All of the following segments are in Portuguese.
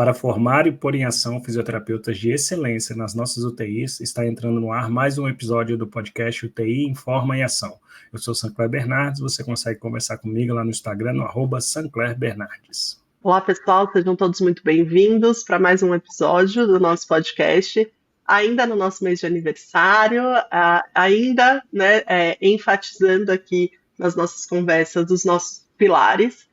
Para formar e pôr em ação fisioterapeutas de excelência nas nossas UTIs, está entrando no ar mais um episódio do podcast UTI Informa em Ação. Eu sou Sancler Bernardes, você consegue conversar comigo lá no Instagram, no @SanclerBernardes. Olá pessoal, sejam todos muito bem-vindos para mais um episódio do nosso podcast, ainda no nosso mês de aniversário, ainda enfatizando aqui nas nossas conversas os nossos pilares.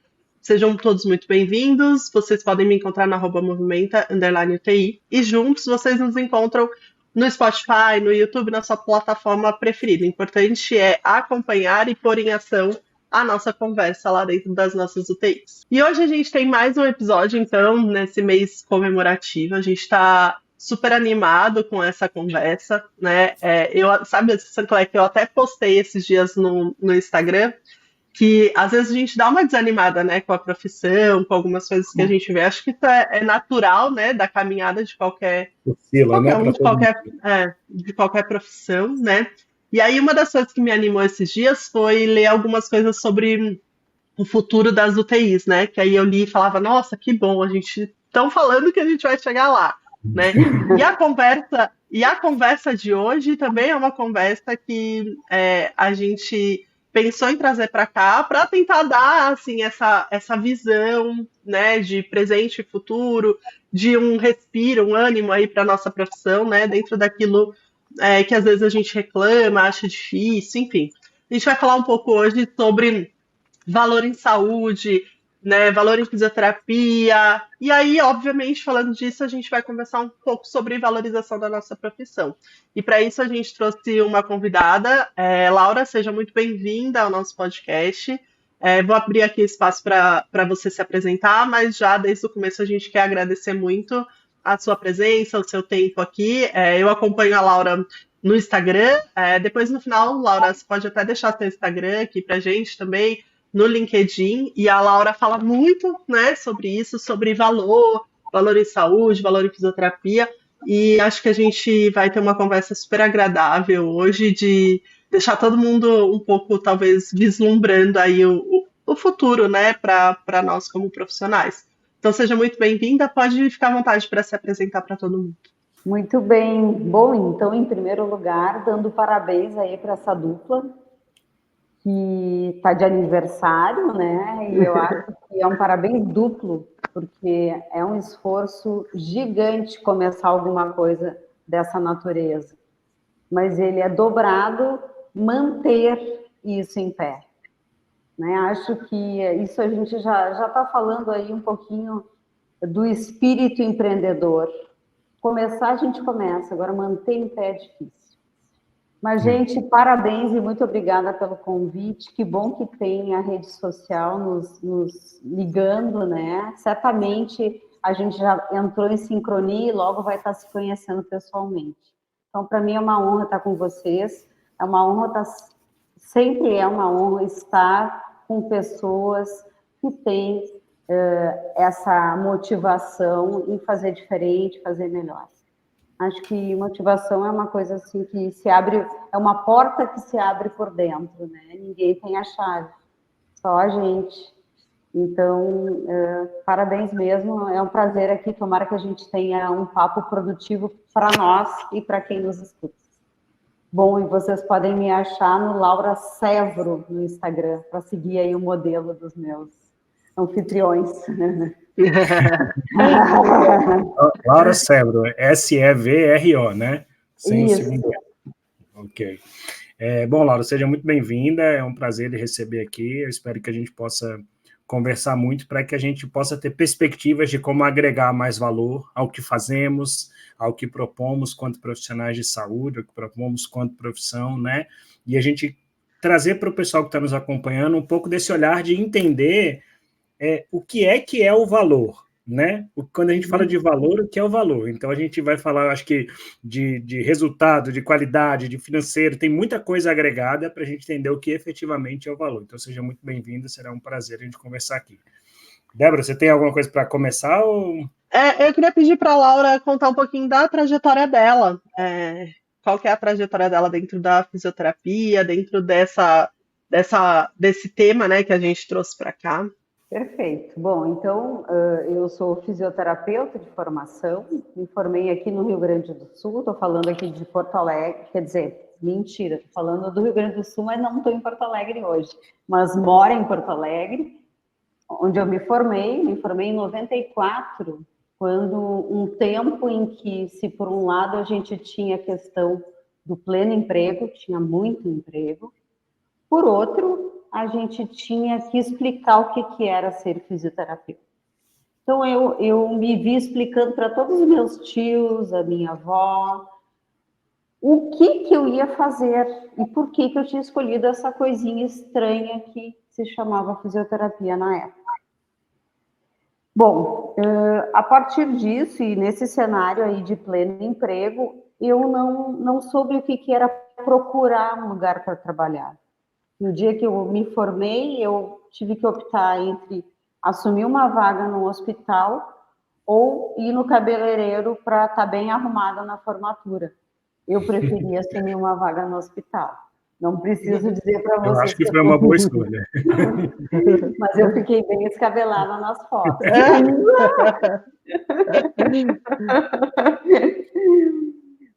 Sejam todos muito bem-vindos, vocês podem me encontrar no @movimenta_UTI e juntos vocês nos encontram no Spotify, no YouTube, na sua plataforma preferida. O importante é acompanhar e pôr em ação a nossa conversa lá dentro das nossas UTIs. E hoje a gente tem mais um episódio, então, nesse mês comemorativo. A gente está super animado com essa conversa, né? Sabe, Sancler, que eu até postei esses dias no Instagram, que às vezes a gente dá uma desanimada, né, com a profissão, com algumas coisas que a gente vê. Acho que isso é natural, né, da caminhada de qualquer profissão, né? E aí uma das coisas que me animou esses dias foi ler algumas coisas sobre o futuro das UTIs, né? Que aí eu li e falava, nossa, que bom, a gente estão falando que a gente vai chegar lá, né? E a conversa de hoje também é uma conversa que a gente pensou em trazer para cá para tentar dar assim essa visão, né, de presente e futuro, de um respiro, um ânimo aí para nossa profissão, né, dentro daquilo que às vezes a gente reclama, acha difícil, enfim. A gente vai falar um pouco hoje sobre valor em saúde, né, valor em fisioterapia, e aí, obviamente, falando disso, a gente vai conversar um pouco sobre valorização da nossa profissão. E para isso a gente trouxe uma convidada, Laura, seja muito bem-vinda ao nosso podcast. Vou abrir aqui espaço para você se apresentar, mas já desde o começo a gente quer agradecer muito a sua presença, o seu tempo aqui. Eu acompanho a Laura no Instagram, depois no final, Laura, você pode até deixar seu Instagram aqui para a gente também, no LinkedIn, e a Laura fala muito, né, sobre isso, sobre valor em saúde, valor em fisioterapia, e acho que a gente vai ter uma conversa super agradável hoje, de deixar todo mundo um pouco, talvez, vislumbrando aí o futuro, né, para nós como profissionais. Então, seja muito bem-vinda, pode ficar à vontade para se apresentar para todo mundo. Muito bem. Bom, então, em primeiro lugar, dando parabéns aí para essa dupla, que está de aniversário, né? E eu acho que é um parabéns duplo, porque é um esforço gigante começar alguma coisa dessa natureza. Mas ele é dobrado manter isso em pé. Né? Acho que isso a gente já está falando aí um pouquinho do espírito empreendedor. Começar a gente começa, agora manter em pé é difícil. Mas, gente, parabéns e muito obrigada pelo convite. Que bom que tem a rede social nos ligando, né? Certamente a gente já entrou em sincronia e logo vai estar se conhecendo pessoalmente. Então, para mim é uma honra estar com vocês. É uma honra sempre é uma honra estar com pessoas que têm essa motivação em fazer diferente, fazer melhor. Acho que motivação é uma coisa assim que se abre, é uma porta que se abre por dentro, né? Ninguém tem a chave, só a gente. Então, parabéns mesmo, é um prazer aqui, tomara que a gente tenha um papo produtivo para nós e para quem nos escuta. Bom, e vocês podem me achar no Laura Sevro no Instagram, para seguir aí o modelo dos meus anfitriões. Laura Sevro, SEVRO, né? Sem Isso. segundo. Ok. Bom, Laura, seja muito bem-vinda, é um prazer lhe receber aqui, eu espero que a gente possa conversar muito para que a gente possa ter perspectivas de como agregar mais valor ao que fazemos, ao que propomos quanto profissionais de saúde, ao que propomos quanto profissão, né? E a gente trazer para o pessoal que está nos acompanhando um pouco desse olhar de entender o que é o valor, né? Quando a gente fala de valor, o que é o valor? Então, a gente vai falar, acho que, de resultado, de qualidade, de financeiro, tem muita coisa agregada para a gente entender o que efetivamente é o valor. Então, seja muito bem-vindo, será um prazer a gente conversar aqui. Débora, você tem alguma coisa para começar? Ou... eu queria pedir para a Laura contar um pouquinho da trajetória dela. Qual que é a trajetória dela dentro da fisioterapia, dentro desse tema, né, que a gente trouxe para cá? Perfeito. Bom, então, eu sou fisioterapeuta de formação, me formei aqui no Rio Grande do Sul, estou falando aqui de Porto Alegre, quer dizer, mentira, estou falando do Rio Grande do Sul, mas não estou em Porto Alegre hoje, mas moro em Porto Alegre, onde eu me formei em 94, quando um tempo em que, se por um lado a gente tinha a questão do pleno emprego, tinha muito emprego, por outro, a gente tinha que explicar o que era ser fisioterapeuta. Então, eu me vi explicando para todos os meus tios, a minha avó, o que eu ia fazer e por que eu tinha escolhido essa coisinha estranha que se chamava fisioterapia na época. Bom, a partir disso e nesse cenário aí de pleno emprego, eu não soube o que era procurar um lugar para trabalhar. No dia que eu me formei, eu tive que optar entre assumir uma vaga no hospital ou ir no cabeleireiro para estar bem arrumada na formatura. Eu preferia assumir uma vaga no hospital. Não preciso dizer para vocês. Eu acho que foi uma boa escolha. Mas eu fiquei bem descabelada nas fotos.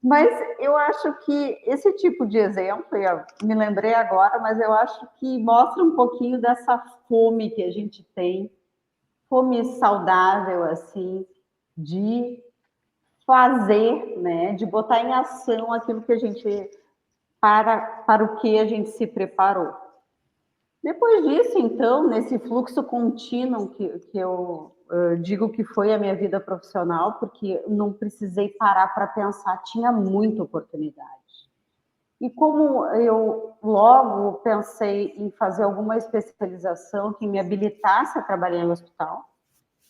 Mas eu acho que esse tipo de exemplo, eu me lembrei agora, mas eu acho que mostra um pouquinho dessa fome que a gente tem, fome saudável, assim, de fazer, né, de botar em ação aquilo que a gente, para o que a gente se preparou. Depois disso, então, nesse fluxo contínuo que eu digo que foi a minha vida profissional, porque não precisei parar para pensar, tinha muita oportunidade. E como eu logo pensei em fazer alguma especialização que me habilitasse a trabalhar no hospital,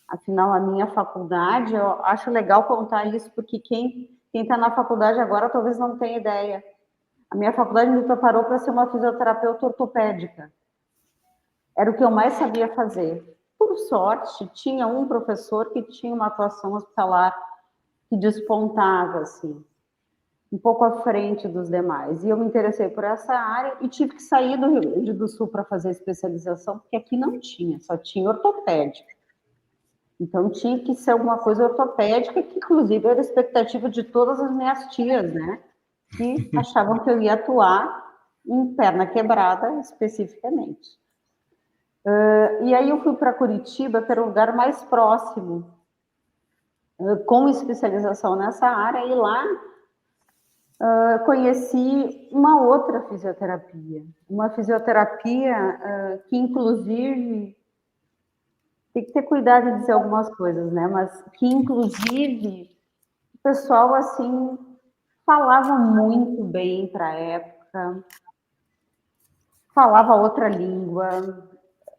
afinal, a minha faculdade, eu acho legal contar isso, porque quem está na faculdade agora talvez não tenha ideia. A minha faculdade me preparou para ser uma fisioterapeuta ortopédica. Era o que eu mais sabia fazer. Por sorte, tinha um professor que tinha uma atuação hospitalar que despontava, assim, um pouco à frente dos demais. E eu me interessei por essa área e tive que sair do Rio Grande do Sul para fazer especialização, porque aqui não tinha, só tinha ortopédica. Então, tinha que ser alguma coisa ortopédica, que inclusive era a expectativa de todas as minhas tias, né? Que achavam que eu ia atuar em perna quebrada, especificamente. E aí eu fui para Curitiba, que era o lugar mais próximo, com especialização nessa área, e lá conheci uma outra fisioterapia. Uma fisioterapia que, inclusive, tem que ter cuidado de dizer algumas coisas, né? Mas que, inclusive, o pessoal, assim, falava muito bem para a época, falava outra língua,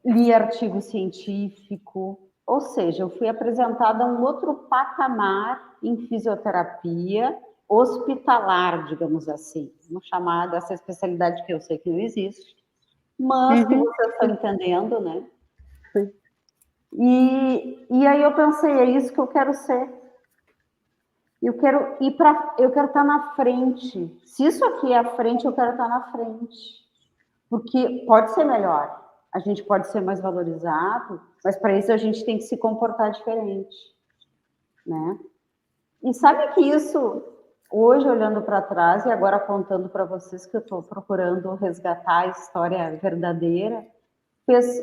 lia artigo científico, ou seja, eu fui apresentada a um outro patamar em fisioterapia hospitalar, digamos assim. Vamos chamar dessa especialidade que eu sei que não existe, mas que vocês estão entendendo, né? Sim. E aí eu pensei, é isso que eu quero ser. Eu quero estar na frente. Se isso aqui é a frente, eu quero estar na frente. Porque pode ser melhor, a gente pode ser mais valorizado, mas para isso a gente tem que se comportar diferente, né? E sabe que isso, hoje olhando para trás e agora contando para vocês que eu estou procurando resgatar a história verdadeira,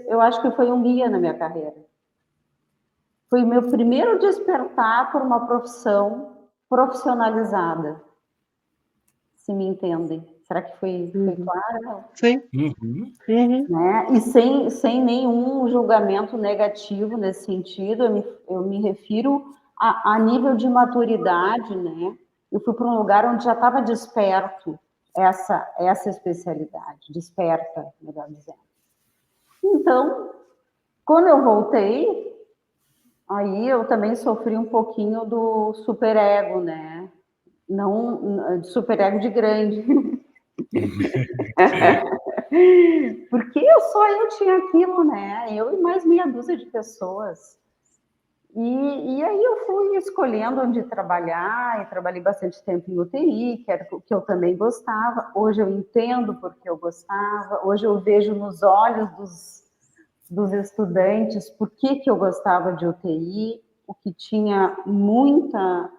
eu acho que foi um guia na minha carreira. Foi o meu primeiro despertar por uma profissão profissionalizada, se me entendem. Será que foi claro? Sim. Né? E sem nenhum julgamento negativo nesse sentido, eu me refiro a nível de maturidade, né? Eu fui para um lugar onde já estava desperto essa especialidade, desperta, melhor dizendo. Então, quando eu voltei, aí eu também sofri um pouquinho do superego, né? Não, superego de grande. Porque só eu tinha aquilo, né? Eu e mais meia dúzia de pessoas. E aí eu fui escolhendo onde trabalhar, e trabalhei bastante tempo em UTI, que era o que eu também gostava. Hoje eu entendo porque eu gostava, hoje eu vejo nos olhos dos estudantes por que eu gostava de UTI, o que tinha muita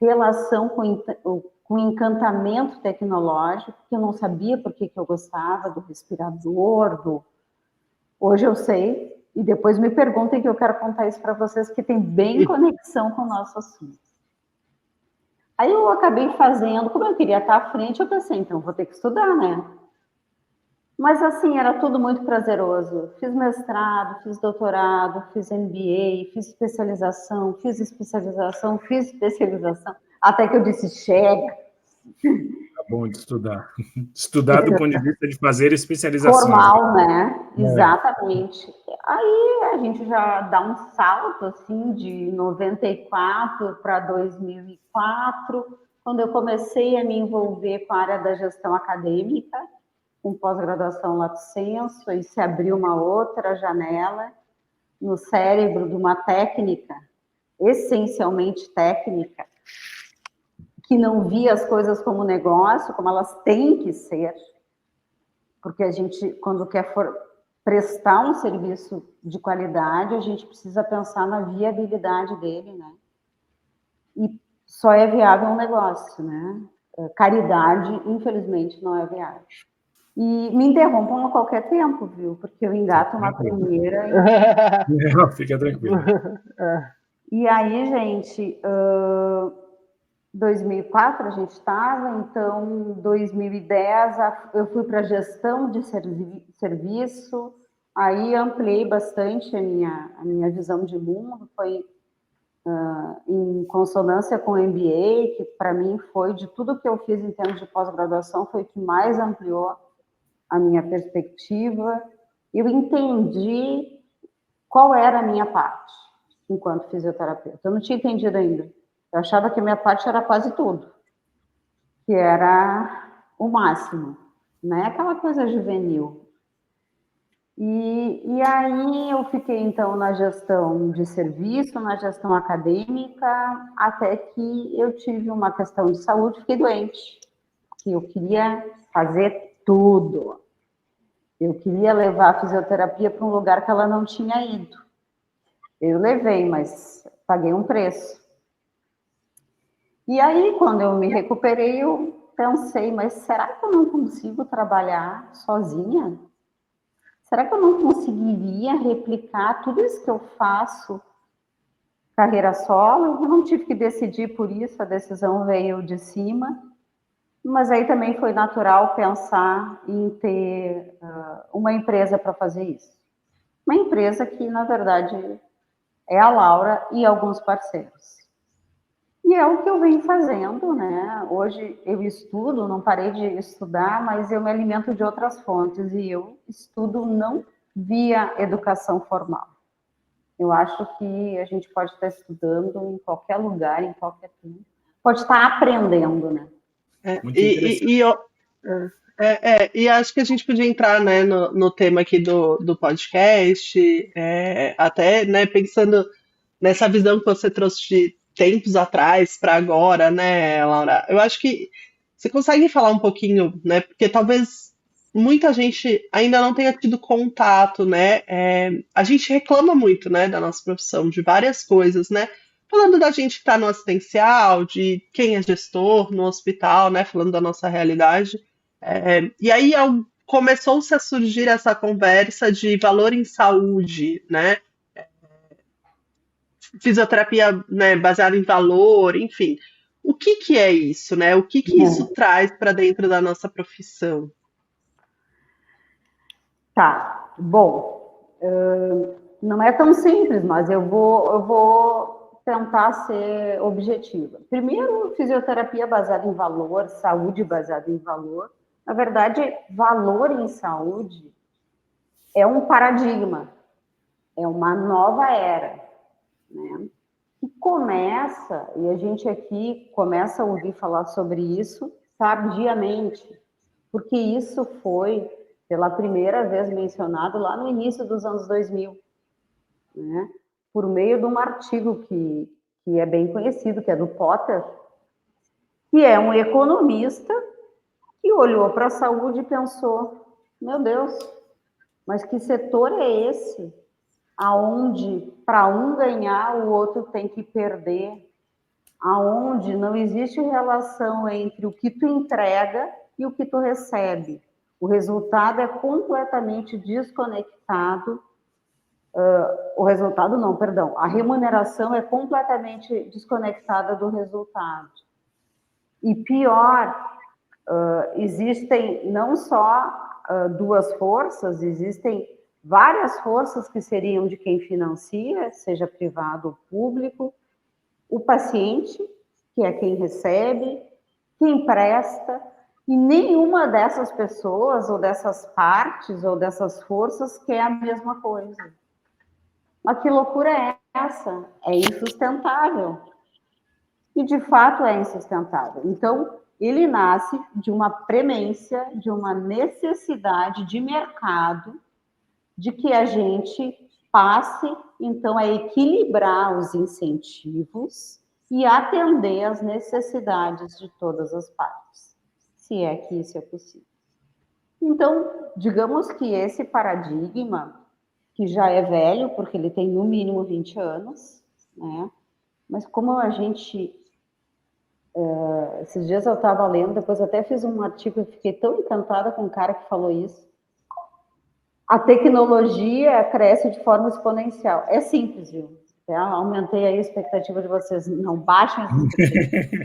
relação com encantamento tecnológico, que eu não sabia por que eu gostava do respirador, Hoje eu sei, e depois me perguntem que eu quero contar isso para vocês, que tem bem conexão com o nosso assunto. Aí eu acabei fazendo, como eu queria estar à frente, eu pensei, então vou ter que estudar, né? Mas assim, era tudo muito prazeroso. Fiz mestrado, fiz doutorado, fiz MBA, fiz especialização, até que eu disse, chega. Tá bom de estudar. Estudar do ponto de vista de fazer especializações. Formal, né? Exatamente. Aí a gente já dá um salto, assim, de 94 para 2004, quando eu comecei a me envolver com a área da gestão acadêmica, com pós-graduação lato sensu, e se abriu uma outra janela no cérebro de uma técnica, essencialmente técnica, que não via as coisas como negócio, como elas têm que ser, porque a gente, quando quer prestar um serviço de qualidade, a gente precisa pensar na viabilidade dele, né? E só é viável um negócio, né? Caridade, infelizmente, não é viável. E me interrompam a qualquer tempo, viu? Porque eu engato uma primeira e... Não, fica tranquilo. E aí, gente, 2004 a gente estava, então 2010 eu fui para gestão de serviço, aí ampliei bastante a minha visão de mundo, foi em consonância com o MBA, que para mim foi, de tudo que eu fiz em termos de pós-graduação, foi o que mais ampliou a minha perspectiva. Eu entendi qual era a minha parte enquanto fisioterapeuta. Eu não tinha entendido ainda. Eu achava que a minha parte era quase tudo, que era o máximo, né? Aquela coisa juvenil. E aí eu fiquei, então, na gestão de serviço, na gestão acadêmica, até que eu tive uma questão de saúde, fiquei doente, que eu queria fazer tudo. Eu queria levar a fisioterapia para um lugar que ela não tinha ido. Eu levei, mas paguei um preço. E aí, quando eu me recuperei, eu pensei, mas será que eu não consigo trabalhar sozinha? Será que eu não conseguiria replicar tudo isso que eu faço carreira solo? Eu não tive que decidir por isso, a decisão veio de cima. Mas aí também foi natural pensar em ter uma empresa para fazer isso. Uma empresa que, na verdade, é a Laura e alguns parceiros. E é o que eu venho fazendo, né? Hoje eu estudo, não parei de estudar, mas eu me alimento de outras fontes e eu estudo não via educação formal. Eu acho que a gente pode estar estudando em qualquer lugar, em qualquer tempo. Pode estar aprendendo, né? E acho que a gente podia entrar, né, no tema aqui do podcast, até, né, pensando nessa visão que você trouxe de tempos atrás para agora, né, Laura? Eu acho que você consegue falar um pouquinho, né? Porque talvez muita gente ainda não tenha tido contato, né? A gente reclama muito, né, da nossa profissão, de várias coisas, né? Falando da gente que está no assistencial, de quem é gestor no hospital, né? Falando da nossa realidade. E aí começou-se a surgir essa conversa de valor em saúde, né? Fisioterapia, né, baseada em valor, enfim. O que é isso, né? O que isso traz para dentro da nossa profissão? Tá, bom, não é tão simples, mas eu vou tentar ser objetiva. Primeiro, fisioterapia baseada em valor, saúde baseada em valor. Na verdade, valor em saúde é um paradigma, é uma nova era, né? E começa, e a gente aqui começa a ouvir falar sobre isso tardiamente, porque isso foi pela primeira vez mencionado lá no início dos anos 2000, né? Por meio de um artigo que é bem conhecido, que é do Potter, que é um economista que olhou para a saúde e pensou, meu Deus, Mas que setor é esse aonde para um ganhar o outro tem que perder, aonde não existe relação entre o que tu entrega e o que tu recebe. O resultado é completamente desconectado. O resultado não, perdão. A remuneração é completamente desconectada do resultado. E pior, existem não só duas forças, existem várias forças que seriam de quem financia, seja privado ou público, o paciente, que é quem recebe, quem presta, e nenhuma dessas pessoas, ou dessas partes, ou dessas forças quer a mesma coisa. Mas que loucura é essa? É insustentável. E, de fato, é insustentável. Então, ele nasce de uma premência, de uma necessidade de mercado, de que a gente passe, então, a equilibrar os incentivos e atender às necessidades de todas as partes, se é que isso é possível. Então, digamos que esse paradigma, que já é velho, porque ele tem no mínimo 20 anos, né? Mas como a gente... esses dias eu estava lendo, depois até fiz um artigo e fiquei tão encantada com o cara que falou isso. A tecnologia cresce de forma exponencial. É simples, viu? Eu aumentei aí a expectativa de vocês. Não baixem as expectativas.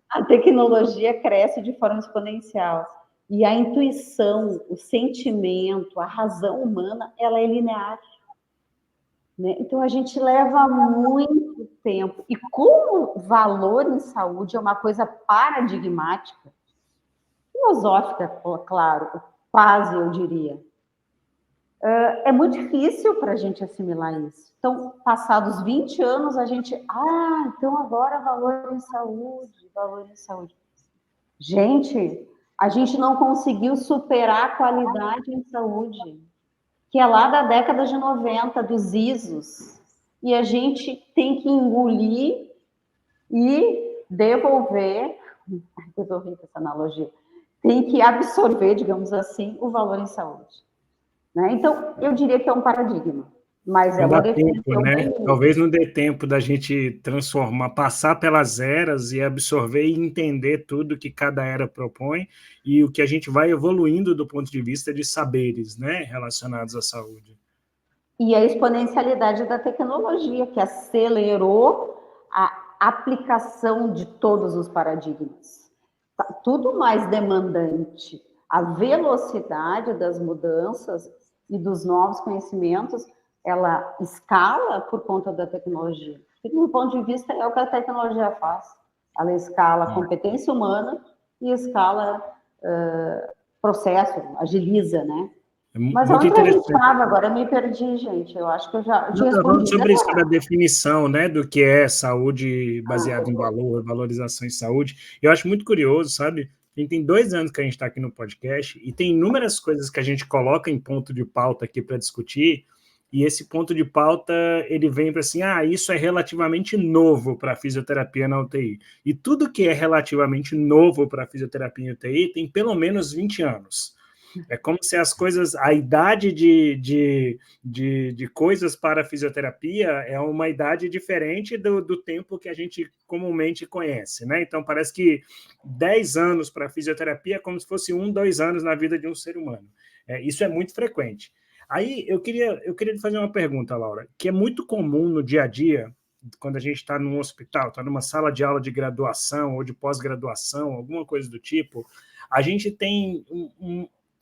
A tecnologia cresce de forma exponencial. E a intuição, o sentimento, a razão humana, ela é linear. Né? Então, a gente leva muito tempo. E como valor em saúde é uma coisa paradigmática, filosófica, claro, quase, eu diria, é muito difícil para a gente assimilar isso. Então, passados 20 anos, a gente... então agora valor em saúde, valor em saúde. Gente, a gente não conseguiu superar a qualidade em saúde, que é lá da década de 90, dos ISOs. E a gente tem que engolir e devolver... Eu estou rindo essa analogia. Tem que absorver, digamos assim, o valor em saúde. Né? Então, eu diria que é um paradigma, mas é uma definição... né? Talvez não dê tempo da gente transformar, passar pelas eras e absorver e entender tudo que cada era propõe e o que a gente vai evoluindo do ponto de vista de saberes, né, relacionados à saúde. E a exponencialidade da tecnologia, que acelerou a aplicação de todos os paradigmas. Tá tudo mais demandante. A velocidade das mudanças e dos novos conhecimentos, ela escala por conta da tecnologia. E, do ponto de vista, é o que a tecnologia faz. Ela escala a competência humana e escala processo, agiliza, né? Mas onde a gente estava? Agora eu me perdi, gente. Eu acho que eu já tinha respondido. Sobre isso, sobre a definição, né, do que é saúde baseada em valor, valorização em saúde. Eu acho muito curioso, sabe? Tem 2 anos que a gente está aqui no podcast e tem inúmeras coisas que a gente coloca em ponto de pauta aqui para discutir, e esse ponto de pauta, ele vem para assim, isso é relativamente novo para a fisioterapia na UTI. E tudo que é relativamente novo para a fisioterapia em UTI tem pelo menos 20 anos. É como se as coisas, a idade de coisas para a fisioterapia é uma idade diferente do tempo que a gente comumente conhece, né? Então, parece que 10 anos para a fisioterapia é como se fosse 1, 2 anos na vida de um ser humano. Isso é muito frequente. Aí, eu queria lhe fazer uma pergunta, Laura, que é muito comum no dia a dia, quando a gente está num hospital, está numa sala de aula de graduação ou de pós-graduação, alguma coisa do tipo, a gente tem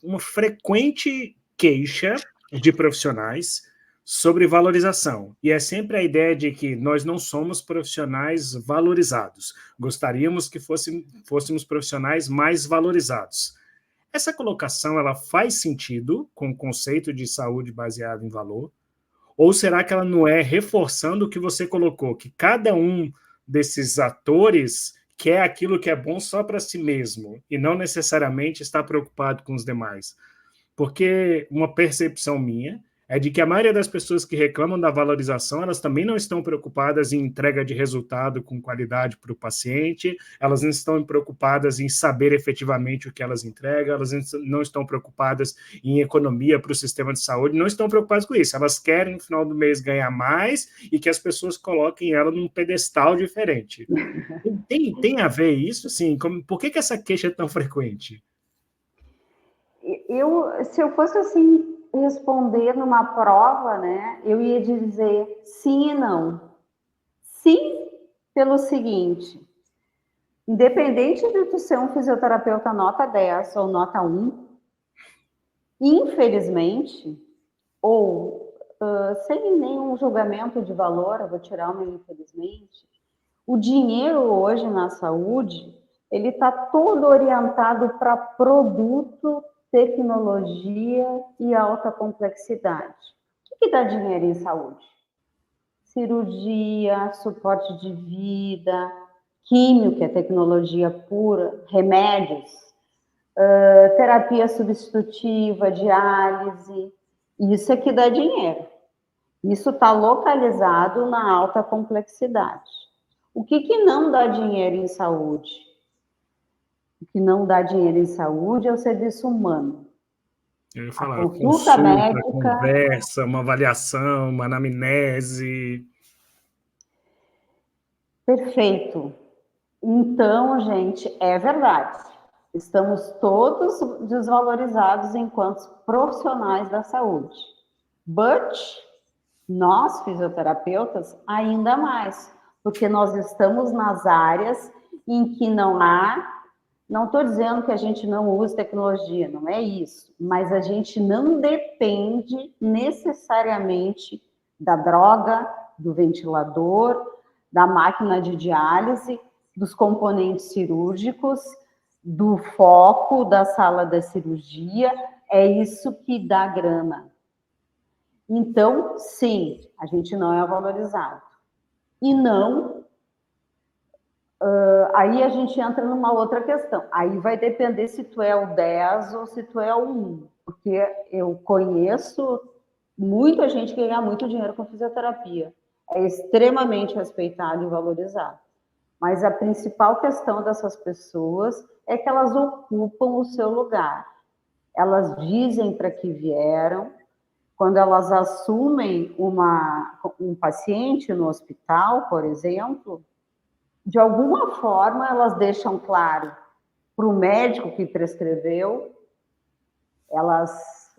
uma frequente queixa de profissionais sobre valorização. E é sempre a ideia de que nós não somos profissionais valorizados. Gostaríamos que fôssemos profissionais mais valorizados. Essa colocação, ela faz sentido com o conceito de saúde baseado em valor? Ou será que ela não é reforçando o que você colocou, que cada um desses atores quer aquilo que é bom só para si mesmo e não necessariamente está preocupado com os demais? Porque uma percepção minha é de que a maioria das pessoas que reclamam da valorização, elas também não estão preocupadas em entrega de resultado com qualidade para o paciente, elas não estão preocupadas em saber efetivamente o que elas entregam, elas não estão preocupadas em economia para o sistema de saúde, não estão preocupadas com isso, elas querem no final do mês ganhar mais e que as pessoas coloquem ela num pedestal diferente. Tem a ver isso? Assim, por que essa queixa é tão frequente? Se eu fosse assim responder numa prova, né, eu ia dizer sim e não. Sim, pelo seguinte, independente de tu ser um fisioterapeuta nota 10 ou nota 1, infelizmente, ou sem nenhum julgamento de valor, eu vou tirar o meu infelizmente, o dinheiro hoje na saúde, ele está todo orientado para produto, tecnologia e alta complexidade. O que dá dinheiro em saúde? Cirurgia, suporte de vida, químio, que é tecnologia pura, remédios, terapia substitutiva, diálise, isso é que dá dinheiro. Isso está localizado na alta complexidade. O que não dá dinheiro em saúde? O que não dá dinheiro em saúde é o serviço humano. Eu ia falar, consulta médica, conversa, uma avaliação, uma anamnese. Perfeito. Então, gente, é verdade. Estamos todos desvalorizados enquanto profissionais da saúde. But nós, fisioterapeutas, ainda mais, porque nós estamos nas áreas em que não estou dizendo que a gente não use tecnologia, não é isso, mas a gente não depende necessariamente da droga, do ventilador, da máquina de diálise, dos componentes cirúrgicos, do foco da sala da cirurgia, é isso que dá grana. Então, sim, a gente não é valorizado. E não, aí a gente entra numa outra questão. Aí vai depender se tu é o 10 ou se tu é o 1. Porque eu conheço muita gente que ganha muito dinheiro com fisioterapia. É extremamente respeitado e valorizado. Mas a principal questão dessas pessoas é que elas ocupam o seu lugar. Elas dizem para que vieram. Quando elas assumem um paciente no hospital, por exemplo, de alguma forma elas deixam claro para o médico que prescreveu, elas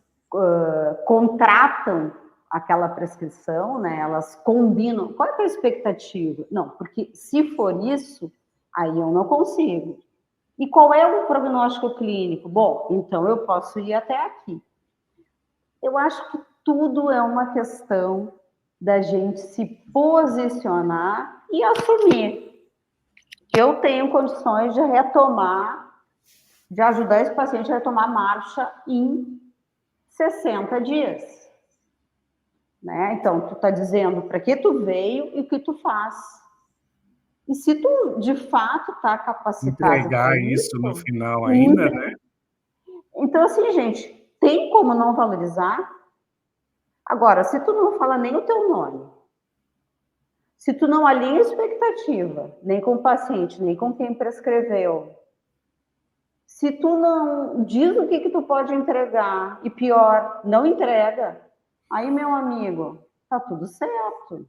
contratam aquela prescrição, né? Elas combinam. Qual é a expectativa? Não, porque se for isso, aí eu não consigo. E qual é o prognóstico clínico? Bom, então eu posso ir até aqui. Eu acho que tudo é uma questão da gente se posicionar e assumir. Eu tenho condições de retomar, de ajudar esse paciente a retomar a marcha em 60 dias. Né? Então, tu está dizendo para que tu veio e o que tu faz. E se tu, de fato, está capacitado Entregar isso no final ainda, né? Então, assim, gente, tem como não valorizar? Agora, se tu não fala nem o teu nome, se tu não alinha a expectativa, nem com o paciente, nem com quem prescreveu, se tu não diz o que tu pode entregar, e pior, não entrega, aí, meu amigo, tá tudo certo.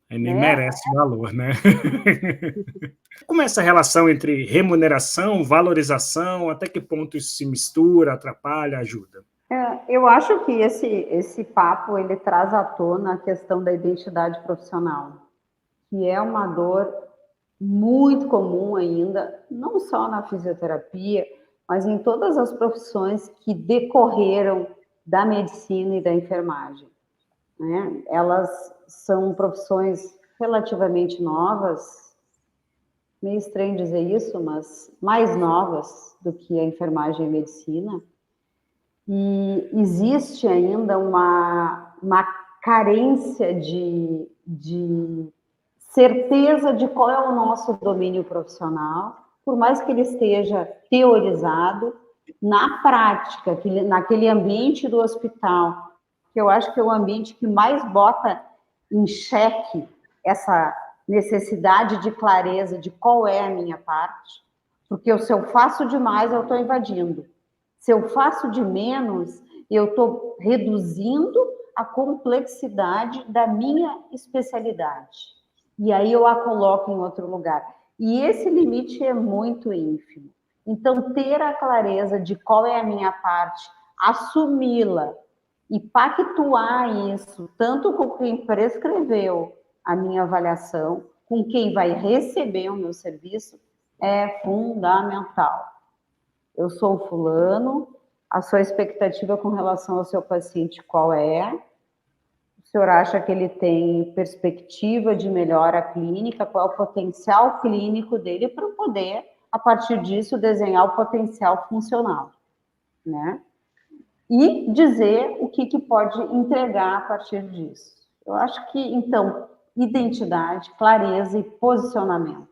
Aí nem merece valor, né? Como é essa relação entre remuneração, valorização, até que ponto isso se mistura, atrapalha, ajuda? Eu acho que esse papo, ele traz à tona a questão da identidade profissional, que é uma dor muito comum ainda, não só na fisioterapia, mas em todas as profissões que decorreram da medicina e da enfermagem. Né? Elas são profissões relativamente novas, meio estranho dizer isso, mas mais novas do que a enfermagem e a medicina, e existe ainda uma carência de certeza de qual é o nosso domínio profissional, por mais que ele esteja teorizado, na prática, naquele ambiente do hospital, que eu acho que é o ambiente que mais bota em xeque essa necessidade de clareza de qual é a minha parte, porque se eu faço demais, eu estou invadindo. Se eu faço de menos, eu estou reduzindo a complexidade da minha especialidade. E aí eu a coloco em outro lugar. E esse limite é muito ínfimo. Então, ter a clareza de qual é a minha parte, assumi-la e pactuar isso, tanto com quem prescreveu a minha avaliação, com quem vai receber o meu serviço, é fundamental. Eu sou o fulano, a sua expectativa com relação ao seu paciente qual é? O senhor acha que ele tem perspectiva de melhora clínica? Qual é o potencial clínico dele para poder, a partir disso, desenhar o potencial funcional, né? E dizer o que pode entregar a partir disso. Eu acho que, então, identidade, clareza e posicionamento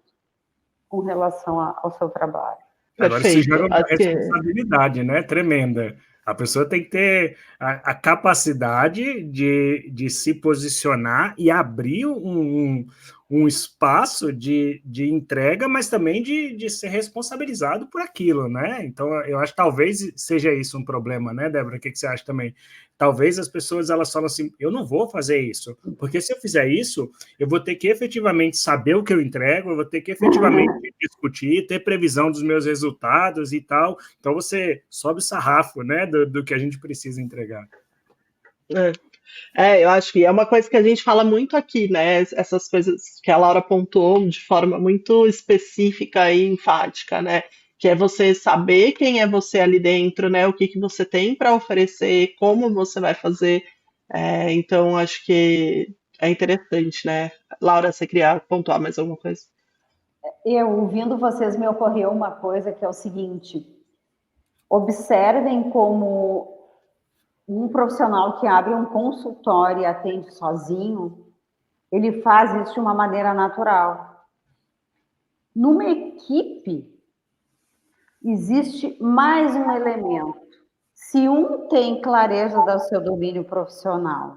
com relação ao seu trabalho. Agora, se Perfeito. joga uma responsabilidade, né? Tremenda. A pessoa tem que ter a capacidade de se posicionar e abrir um espaço de entrega, mas também de ser responsabilizado por aquilo, né? Então, eu acho que talvez seja isso um problema, né, Débora? O que você acha também? Talvez as pessoas, elas falam assim, eu não vou fazer isso, porque se eu fizer isso, eu vou ter que efetivamente saber o que eu entrego, eu vou ter que efetivamente discutir, ter previsão dos meus resultados e tal. Então, você sobe o sarrafo, né, do que a gente precisa entregar. Eu acho que é uma coisa que a gente fala muito aqui, né? Essas coisas que a Laura pontuou de forma muito específica e enfática, né? Que é você saber quem é você ali dentro, né? O que você tem para oferecer, como você vai fazer. Então, acho que é interessante, né? Laura, você queria pontuar mais alguma coisa? Ouvindo vocês, me ocorreu uma coisa que é o seguinte: observem como um profissional que abre um consultório e atende sozinho, ele faz isso de uma maneira natural. Numa equipe, existe mais um elemento. Se um tem clareza do seu domínio profissional,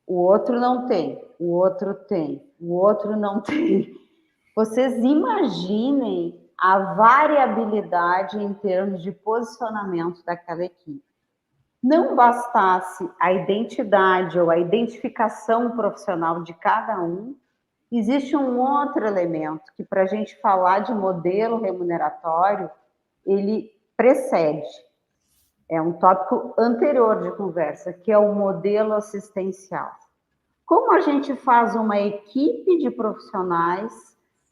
o outro não tem, o outro tem, o outro não tem. Vocês imaginem a variabilidade em termos de posicionamento daquela equipe. Não bastasse a identidade ou a identificação profissional de cada um, existe um outro elemento que, para a gente falar de modelo remuneratório, ele precede. É um tópico anterior de conversa, que é o modelo assistencial. Como a gente faz uma equipe de profissionais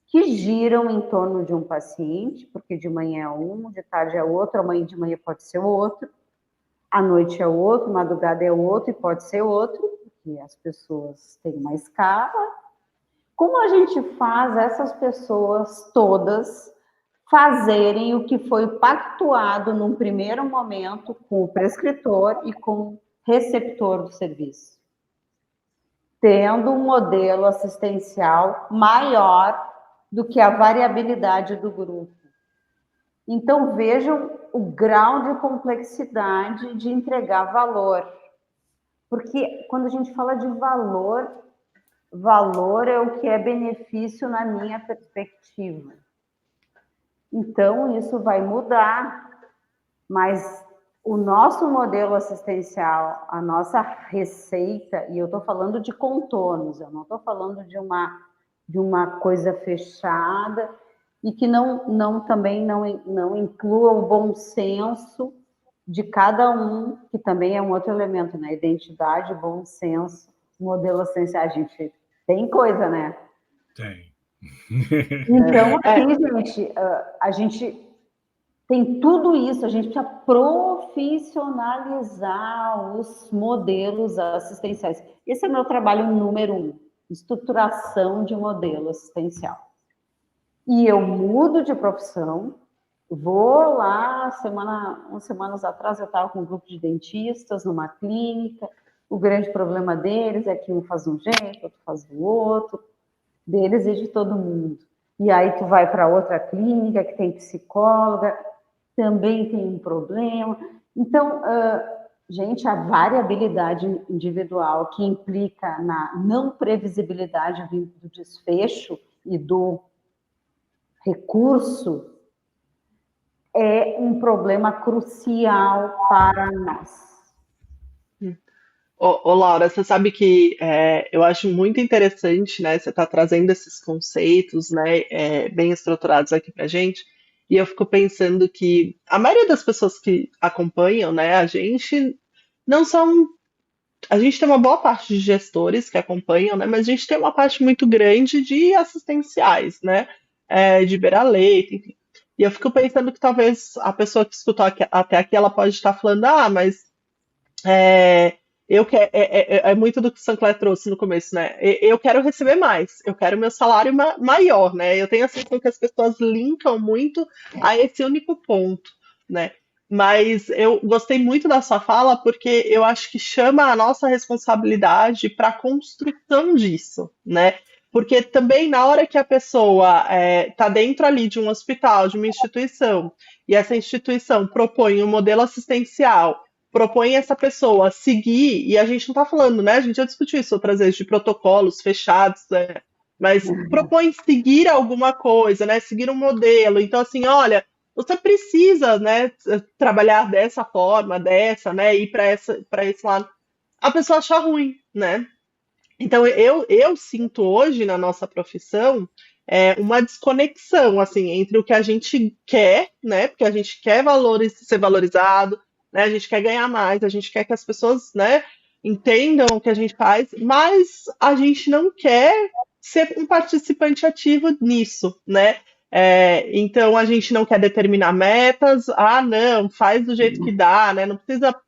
que giram em torno de um paciente, porque de manhã é um, de tarde é outro, amanhã de manhã pode ser outro, à noite é outro, madrugada é outro e pode ser outro, porque as pessoas têm uma escala. Como a gente faz essas pessoas todas fazerem o que foi pactuado num primeiro momento com o prescritor e com o receptor do serviço? Tendo um modelo assistencial maior do que a variabilidade do grupo. Então, vejam o grau de complexidade de entregar valor. Porque quando a gente fala de valor, valor é o que é benefício na minha perspectiva. Então, isso vai mudar, mas o nosso modelo assistencial, a nossa receita, e eu estou falando de contornos, eu não estou falando de uma coisa fechada, e que também não inclua o bom senso de cada um, que também é um outro elemento, né? Identidade, bom senso, modelo assistencial. A gente tem coisa, né? Tem. Então, assim, a gente tem tudo isso, a gente precisa profissionalizar os modelos assistenciais. Esse é o meu trabalho número 1, estruturação de modelo assistencial. E eu mudo de profissão, vou lá, umas semanas atrás eu estava com um grupo de dentistas numa clínica, o grande problema deles é que um faz um jeito, outro faz do outro, deles e de todo mundo. E aí tu vai para outra clínica que tem psicóloga, também tem um problema. Então, Gente, a variabilidade individual que implica na não previsibilidade do desfecho e do recurso é um problema crucial para nós. Laura, você sabe que eu acho muito interessante, né? Você está trazendo esses conceitos, né, bem estruturados aqui para gente, e eu fico pensando que a maioria das pessoas que acompanham, né, a gente não são. A gente tem uma boa parte de gestores que acompanham, né? Mas a gente tem uma parte muito grande de assistenciais, né? De beira-leito, enfim. E eu fico pensando que talvez a pessoa que escutou até aqui, ela pode estar falando, mas é, é muito do que o Sancler trouxe no começo, né? Eu quero receber mais, eu quero meu salário maior, né? Eu tenho a sensação que as pessoas linkam muito a esse único ponto, né? Mas eu gostei muito da sua fala porque eu acho que chama a nossa responsabilidade para a construção disso, né? Porque também na hora que a pessoa está dentro ali de um hospital, de uma instituição, e essa instituição propõe um modelo assistencial, propõe essa pessoa seguir, e a gente não está falando, né? A gente já discutiu isso outras vezes, de protocolos fechados, né? Mas propõe seguir alguma coisa, né? Seguir um modelo. Então, assim, olha, você precisa, né, trabalhar dessa forma, dessa, né? Ir para esse lado. A pessoa acha ruim, né? Então, eu sinto hoje na nossa profissão uma desconexão, assim, entre o que a gente quer, né? Porque a gente quer ser valorizado, né? A gente quer ganhar mais, a gente quer que as pessoas, né, entendam o que a gente faz, mas a gente não quer ser um participante ativo nisso, né? Então, a gente não quer determinar metas, não, faz do jeito que dá, né? Não precisa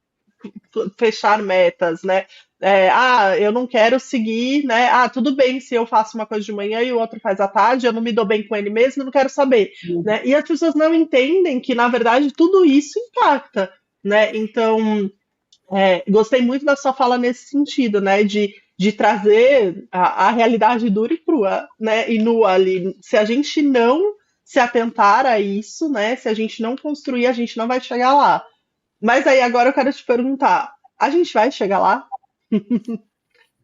fechar metas, né? Eu não quero seguir, né? Tudo bem se eu faço uma coisa de manhã e o outro faz à tarde, eu não me dou bem com ele mesmo, eu não quero saber, né? E as pessoas não entendem que, na verdade, tudo isso impacta, né? Então, gostei muito da sua fala nesse sentido, né? De trazer a realidade dura e crua, né? E nua ali. Se a gente não se atentar a isso, né? Se a gente não construir, a gente não vai chegar lá. Mas aí agora eu quero te perguntar, a gente vai chegar lá?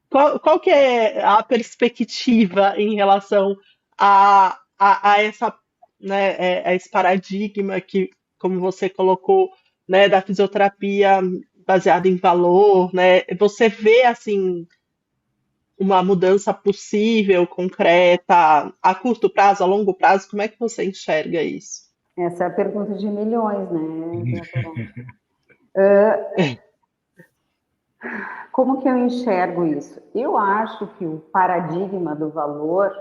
Qual que é a perspectiva em relação a essa, né, a esse paradigma que, como você colocou, né, da fisioterapia baseada em valor, né? Você vê assim uma mudança possível, concreta, a curto prazo, a longo prazo? Como é que você enxerga isso? Essa é a pergunta de milhões, né, Como que eu enxergo isso? Eu acho que o paradigma do valor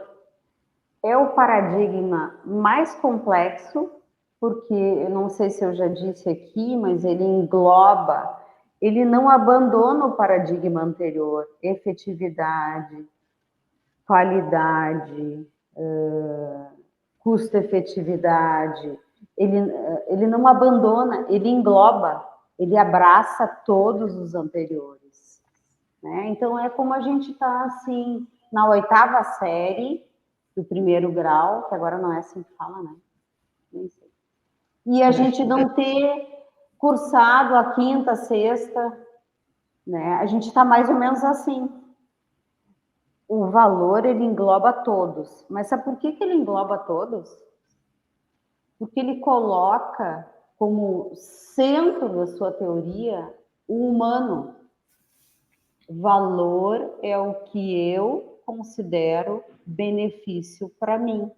é o paradigma mais complexo, porque eu não sei se eu já disse aqui, mas ele engloba, ele não abandona o paradigma anterior, efetividade, qualidade, custo-efetividade, ele não abandona, ele engloba, ele abraça todos os anteriores, né? Então é como a gente está assim na 8ª série do 1º grau, que agora não é assim que fala, né? Nem sei. E a gente não ter cursado a 5ª, 6ª, né? A gente está mais ou menos assim. O valor, ele engloba todos. Mas sabe por que ele engloba todos? Porque ele coloca como centro da sua teoria o humano. Valor é o que eu considero benefício para mim.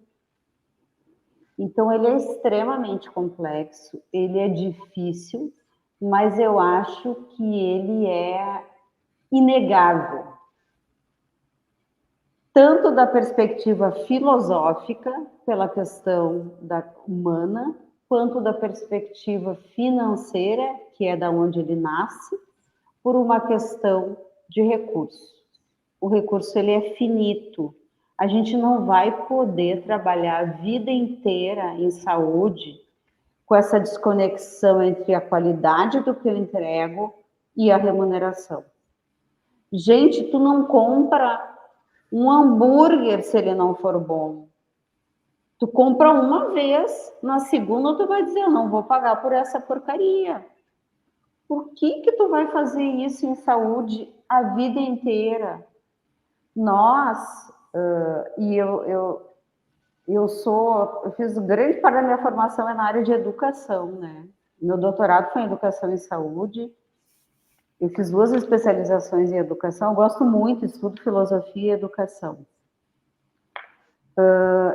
Então, ele é extremamente complexo, ele é difícil, mas eu acho que ele é inegável. Tanto da perspectiva filosófica, pela questão humana, quanto da perspectiva financeira, que é da onde ele nasce, por uma questão de recurso. O recurso ele é finito. A gente não vai poder trabalhar a vida inteira em saúde com essa desconexão entre a qualidade do que eu entrego e a remuneração. Gente, tu não compra um hambúrguer se ele não for bom. Tu compra uma vez, na segunda tu vai dizer, eu não vou pagar por essa porcaria. por que tu vai fazer isso em saúde a vida inteira? Nós, e eu fiz grande parte da minha formação na área de educação, né? Meu doutorado foi em educação e saúde. Eu fiz 2 especializações em educação. Eu gosto muito, estudo filosofia e educação.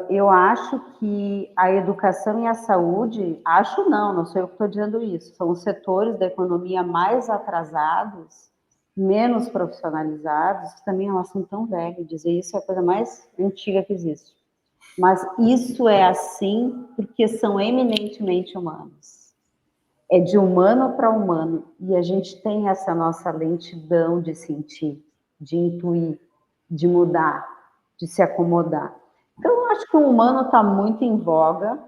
Eu acho que a educação e a saúde, acho não sou eu que estou dizendo isso, são os setores da economia mais atrasados, menos profissionalizados, que também elas são tão velhas, dizer isso é a coisa mais antiga que existe. Mas isso é assim porque são eminentemente humanos. É de humano para humano. E a gente tem essa nossa lentidão de sentir, de intuir, de mudar, de se acomodar. Então, eu acho que o humano está muito em voga.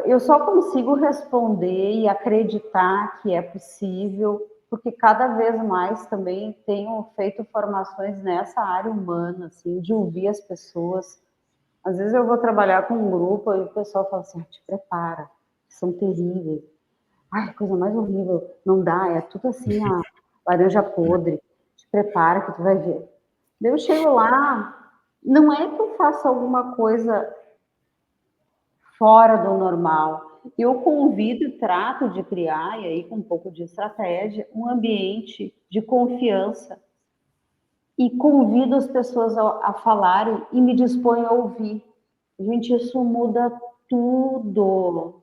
Eu só consigo responder e acreditar que é possível, porque cada vez mais também tenho feito formações nessa área humana, assim, de ouvir as pessoas. Às vezes eu vou trabalhar com um grupo e o pessoal fala assim, te prepara, são terríveis. Ai, coisa mais horrível, não dá, é tudo assim, a laranja podre. Te prepara que tu vai ver. Daí eu chego lá, não é que eu faça alguma coisa fora do normal. Eu convido e trato de criar, e aí com um pouco de estratégia, um ambiente de confiança. E convido as pessoas a falarem e me disponho a ouvir. Gente, isso muda tudo.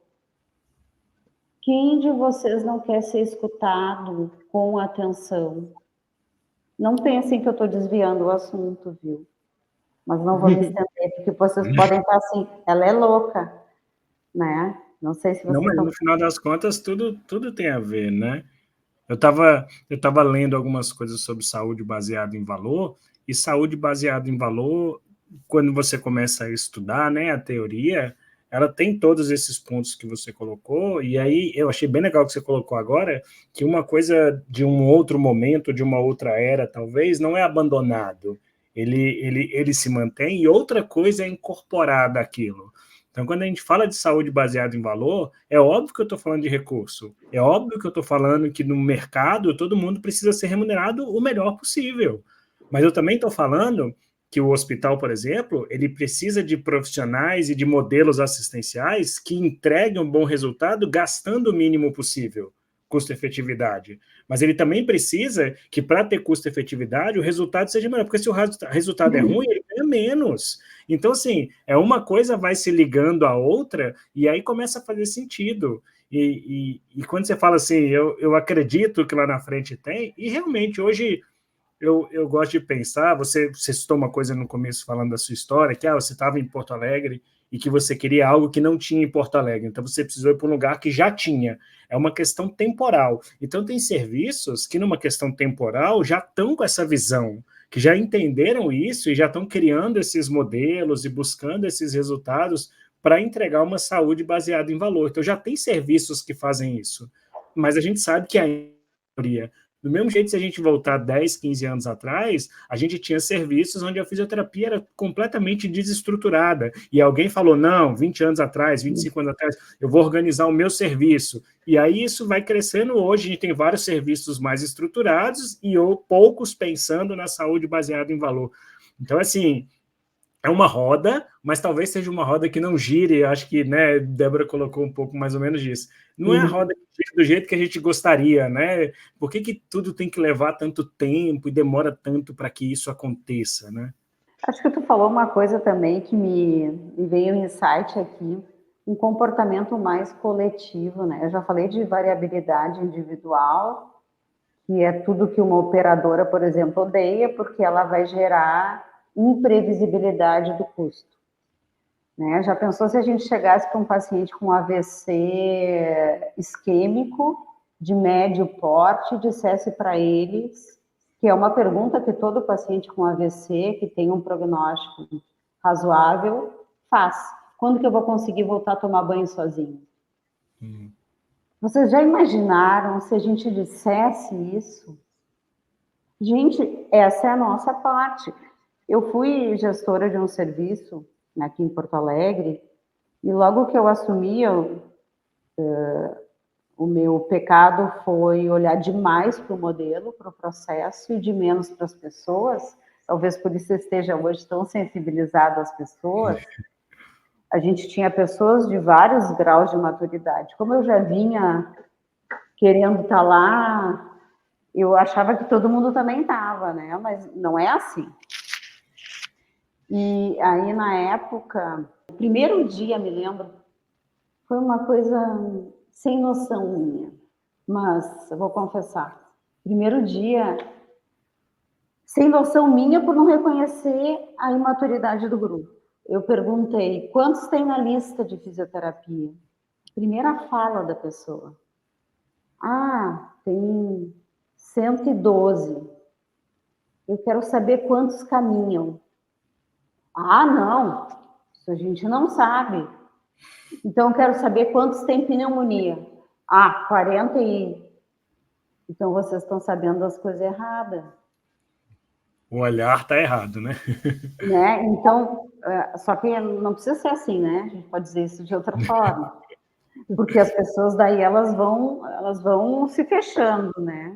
Quem de vocês não quer ser escutado com atenção? Não pensem que eu estou desviando o assunto, viu? Mas não vou me estender, porque vocês podem estar assim, ela é louca, né? Não sei se Não, vocês mas estão... no final das contas, tudo tem a ver, né? Eu tava lendo algumas coisas sobre saúde baseada em valor, e saúde baseada em valor, quando você começa a estudar, né, a teoria, ela tem todos esses pontos que você colocou, e aí eu achei bem legal que você colocou agora, que uma coisa de um outro momento, de uma outra era, talvez, não é abandonado. Ele se mantém, e outra coisa é incorporada àquilo. Então, quando a gente fala de saúde baseada em valor, é óbvio que eu estou falando de recurso. É óbvio que eu estou falando que no mercado todo mundo precisa ser remunerado o melhor possível. Mas eu também estou falando que o hospital, por exemplo, ele precisa de profissionais e de modelos assistenciais que entreguem um bom resultado gastando o mínimo possível, custo-efetividade. Mas ele também precisa que, para ter custo-efetividade, o resultado seja melhor, porque se o resultado é ruim, ele ganha menos. Então, assim, uma coisa vai se ligando à outra e aí começa a fazer sentido. E quando você fala assim, eu acredito que lá na frente tem, e realmente hoje eu gosto de pensar, você citou uma coisa no começo falando da sua história, que você estava em Porto Alegre e que você queria algo que não tinha em Porto Alegre, então você precisou ir para um lugar que já tinha. É uma questão temporal. Então tem serviços que numa questão temporal já estão com essa visão, que já entenderam isso e já estão criando esses modelos e buscando esses resultados para entregar uma saúde baseada em valor. Então já tem serviços que fazem isso, mas a gente sabe que a maioria, do mesmo jeito, se a gente voltar 10, 15 anos atrás, a gente tinha serviços onde a fisioterapia era completamente desestruturada. E alguém falou, não, 20 anos atrás, 25 anos atrás, eu vou organizar o meu serviço. E aí isso vai crescendo hoje, a gente tem vários serviços mais estruturados e poucos pensando na saúde baseada em valor. Então, assim, é uma roda, mas talvez seja uma roda que não gire. Acho que, né, Débora colocou um pouco mais ou menos disso. Não é a roda que gira do jeito que a gente gostaria, né? Por que tudo tem que levar tanto tempo e demora tanto para que isso aconteça, né? Acho que tu falou uma coisa também que me veio um insight aqui, um comportamento mais coletivo, né? Eu já falei de variabilidade individual, que é tudo que uma operadora, por exemplo, odeia, porque ela vai gerar imprevisibilidade do custo. Né? Já pensou se a gente chegasse para um paciente com AVC isquêmico, de médio porte, e dissesse para eles, que é uma pergunta que todo paciente com AVC, que tem um prognóstico razoável, faz. Quando que eu vou conseguir voltar a tomar banho sozinho? Vocês já imaginaram se a gente dissesse isso? Gente, essa é a nossa parte. Eu fui gestora de um serviço aqui em Porto Alegre, e logo que eu assumi, O meu pecado foi olhar demais para o modelo, para o processo, e de menos para as pessoas. Talvez por isso eu esteja hoje tão sensibilizado às pessoas. A gente tinha pessoas de vários graus de maturidade. Como eu já vinha querendo estar lá, eu achava que todo mundo também estava, né? Mas não é assim. E aí, na época, o primeiro dia, me lembro, foi uma coisa sem noção minha. Mas, eu vou confessar, primeiro dia, sem noção minha por não reconhecer a imaturidade do grupo. Eu perguntei, quantos tem na lista de fisioterapia? Primeira fala da pessoa. Ah, tem 112. Eu quero saber quantos caminham. Ah, não, isso a gente não sabe. Então, eu quero saber quantos têm pneumonia. Ah, 40 e... Então, vocês estão sabendo das coisas erradas. O olhar está errado, né? Né? Então, só que não precisa ser assim, né? A gente pode dizer isso de outra forma. Porque as pessoas daí, elas vão se fechando, né?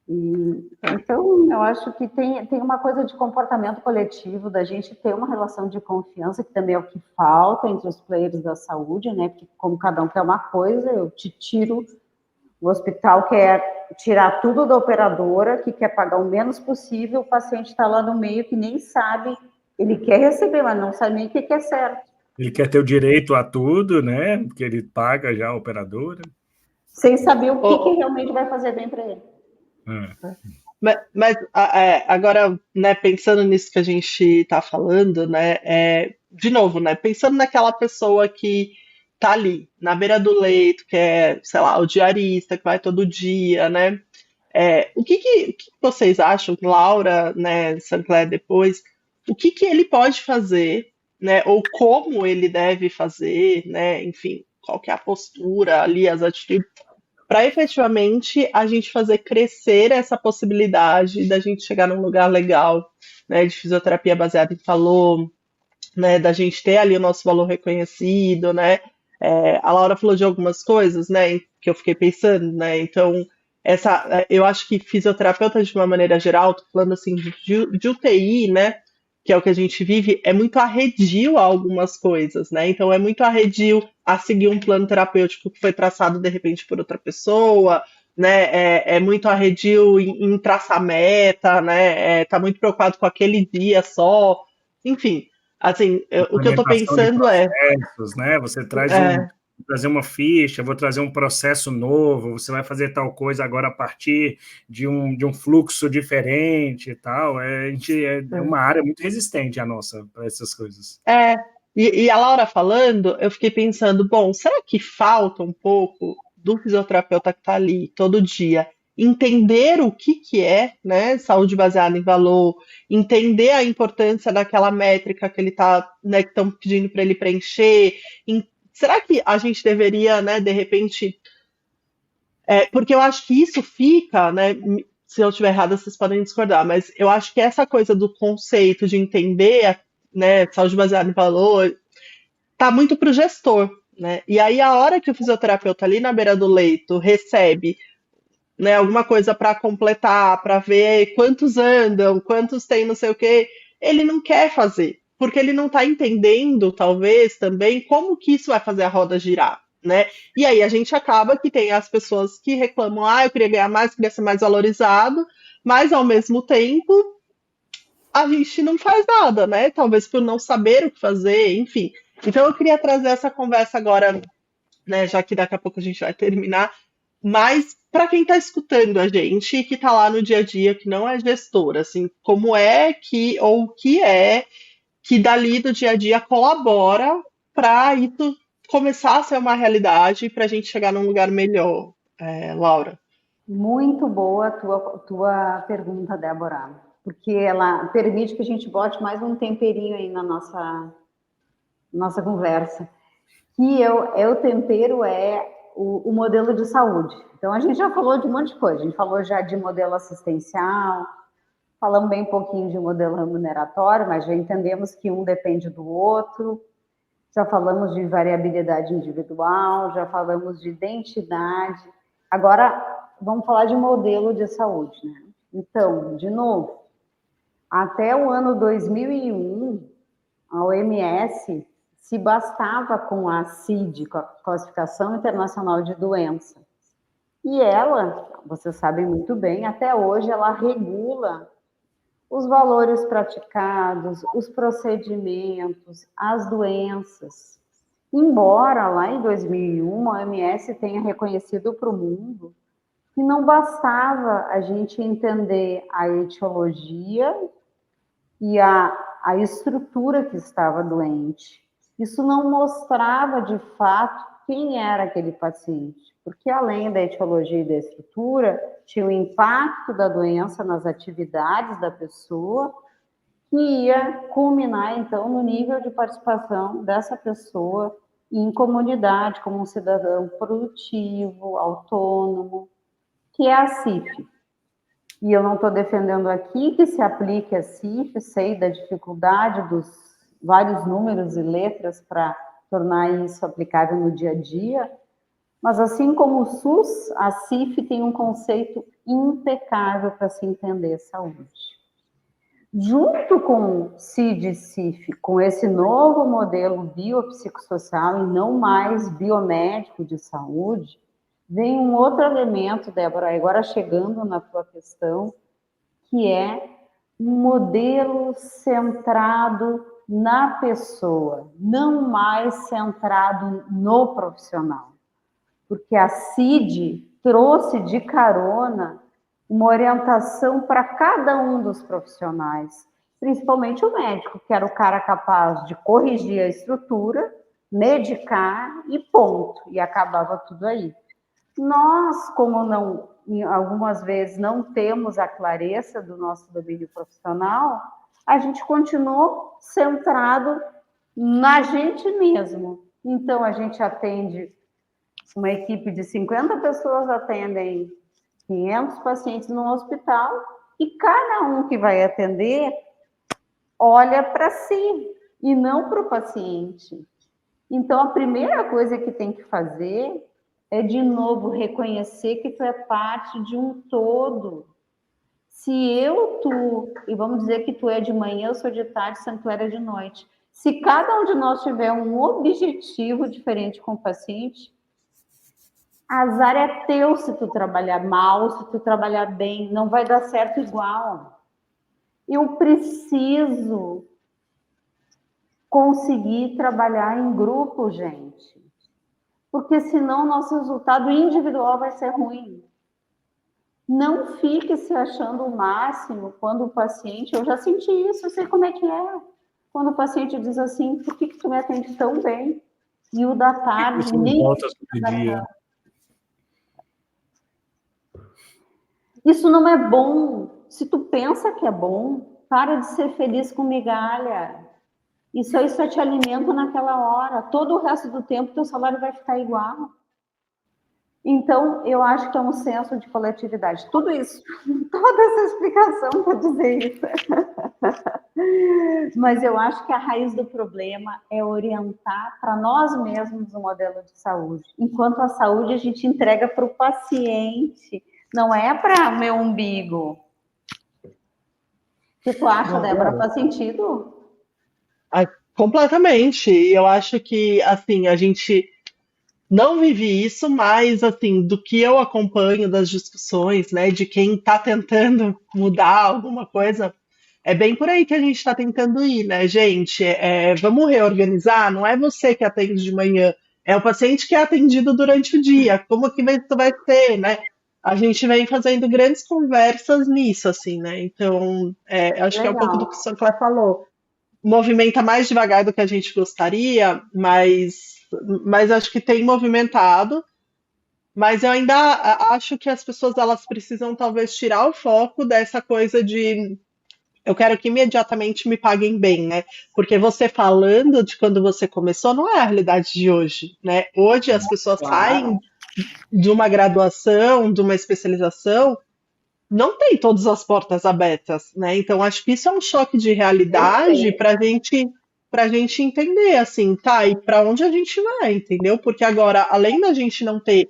Então, eu acho que tem uma coisa de comportamento coletivo, da gente ter uma relação de confiança, que também é o que falta entre os players da saúde, né? Porque como cada um quer uma coisa, eu te tiro, o hospital quer tirar tudo da operadora, que quer pagar o menos possível, o paciente está lá no meio que nem sabe, ele quer receber, mas não sabe nem o que é certo. Ele quer ter o direito a tudo, né? Porque ele paga já a operadora. Sem saber o que realmente vai fazer bem para ele. Mas agora, né, pensando nisso que a gente está falando, né, de novo, né, pensando naquela pessoa que tá ali, na beira do leito, que é, sei lá, o diarista, que vai todo dia, né, o que vocês acham, Laura, né, Sancler depois, o que ele pode fazer, né, ou como ele deve fazer, né, enfim, qual que é a postura ali, as atitudes, para efetivamente a gente fazer crescer essa possibilidade da gente chegar num lugar legal, né, de fisioterapia baseada em valor, né, da gente ter ali o nosso valor reconhecido, né. A Laura falou de algumas coisas, né, que eu fiquei pensando, né, então eu acho que fisioterapeuta de uma maneira geral, tô falando assim de UTI, né, que é o que a gente vive, é muito arredio a algumas coisas, né? Então é muito arredio a seguir um plano terapêutico que foi traçado de repente por outra pessoa, né? É muito arredio em traçar meta, né? Tá muito preocupado com aquele dia só, enfim. Assim, o que eu tô Implementação de pensando processos, né? Você traz trazer uma ficha, vou trazer um processo novo, você vai fazer tal coisa agora a partir de um fluxo diferente e tal. É uma área muito resistente a nossa para essas coisas. E a Laura falando, eu fiquei pensando, bom, será que falta um pouco do fisioterapeuta que está ali todo dia entender o que é, né, saúde baseada em valor, entender a importância daquela métrica que ele tá, né, que estão pedindo para ele preencher. Será que a gente deveria, né, de repente, porque eu acho que isso fica, né, se eu estiver errada, vocês podem discordar, mas eu acho que essa coisa do conceito de entender, né, saúde baseada em valor, tá muito para o gestor, né? E aí a hora que o fisioterapeuta ali na beira do leito recebe, né, alguma coisa para completar, para ver quantos andam, quantos tem não sei o quê, ele não quer fazer, porque ele não está entendendo, talvez, também, como que isso vai fazer a roda girar, né? E aí a gente acaba que tem as pessoas que reclamam, eu queria ganhar mais, queria ser mais valorizado, mas ao mesmo tempo a gente não faz nada, né? Talvez por não saber o que fazer, enfim. Então eu queria trazer essa conversa agora, né, já que daqui a pouco a gente vai terminar, mas para quem está escutando a gente e que está lá no dia a dia, que não é gestor, assim, como é que, ou o que é que dali do dia a dia colabora para isso começar a ser uma realidade para a gente chegar num lugar melhor, Laura? Muito boa a tua pergunta, Débora, porque ela permite que a gente bote mais um temperinho aí na nossa conversa. Que o tempero é o modelo de saúde. Então, a gente já falou de um monte de coisa. A gente falou já de modelo assistencial, falamos bem pouquinho de modelo remuneratório, mas já entendemos que um depende do outro. já falamos de variabilidade individual, já falamos de identidade. Agora, vamos falar de modelo de saúde, né? Então, de novo, até o ano 2001, a OMS se bastava com a CID, com a Classificação Internacional de Doença. E ela, vocês sabem muito bem, até hoje ela regula os valores praticados, os procedimentos, as doenças. Embora lá em 2001 a OMS tenha reconhecido para o mundo que não bastava a gente entender a etiologia e a estrutura que estava doente. Isso não mostrava, de fato, quem era aquele paciente, porque além da etiologia e da estrutura, tinha o impacto da doença nas atividades da pessoa, que ia culminar, então, no nível de participação dessa pessoa em comunidade, como um cidadão produtivo, autônomo, que é a CIF. E eu não estou defendendo aqui que se aplique a CIF, sei da dificuldade dos vários números e letras para tornar isso aplicável no dia a dia, mas assim como o SUS, a CIF tem um conceito impecável para se entender saúde. Junto com CID e CIF, com esse novo modelo biopsicossocial e não mais biomédico de saúde, vem um outro elemento, Débora, agora chegando na tua questão, que é um modelo centrado na pessoa, não mais centrado no profissional. Porque a CID trouxe de carona uma orientação para cada um dos profissionais, principalmente o médico, que era o cara capaz de corrigir a estrutura, medicar e ponto, e acabava tudo aí. Nós, como não, algumas vezes não temos a clareza do nosso domínio profissional, a gente continuou centrado na gente mesmo. Então, a gente atende, uma equipe de 50 pessoas atendem 500 pacientes no hospital e cada um que vai atender olha para si e não para o paciente. Então, a primeira coisa que tem que fazer é, de novo, reconhecer que tu é parte de um todo. Se eu, tu, e vamos dizer que tu é de manhã, eu sou de tarde, se tu era de noite. Se cada um de nós tiver um objetivo diferente com o paciente, azar é teu se tu trabalhar mal, se tu trabalhar bem, não vai dar certo igual. Eu preciso conseguir trabalhar em grupo, gente. Porque senão o nosso resultado individual vai ser ruim. Não fique se achando o máximo quando o paciente... Eu já senti isso, eu sei como é que é. Quando o paciente diz assim, por que tu me atende tão bem? E o da tarde... nem volta todo dia. Isso não é bom. Se tu pensa que é bom, para de ser feliz com migalha. Isso aí só te alimenta naquela hora. Todo o resto do tempo, teu salário vai ficar igual. Então, eu acho que é um senso de coletividade. Tudo isso, toda essa explicação para dizer isso. Mas eu acho que a raiz do problema é orientar para nós mesmos o modelo de saúde. Enquanto a saúde a gente entrega para o paciente, não é para meu umbigo. O que tu acha, Débora? Faz sentido? Completamente. E eu acho que, assim, a gente não vive isso, mas, assim, do que eu acompanho das discussões, né, de quem está tentando mudar alguma coisa, é bem por aí que a gente está tentando ir, né, gente? Vamos reorganizar, não é você que atende de manhã, é o paciente que é atendido durante o dia, como que isso vai ser, né? A gente vem fazendo grandes conversas nisso, assim, né? Então, acho que é um pouco do que o Sancler falou. Movimenta mais devagar do que a gente gostaria, mas acho que tem movimentado. Mas eu ainda acho que as pessoas elas precisam talvez tirar o foco dessa coisa de eu quero que imediatamente me paguem bem, né? Porque você falando de quando você começou não é a realidade de hoje, né? Hoje as pessoas saem de uma graduação, de uma especialização, não tem todas as portas abertas, né? Então acho que isso é um choque de realidade para a gente para a gente entender, assim, tá, e para onde a gente vai, entendeu? Porque agora, além da gente não ter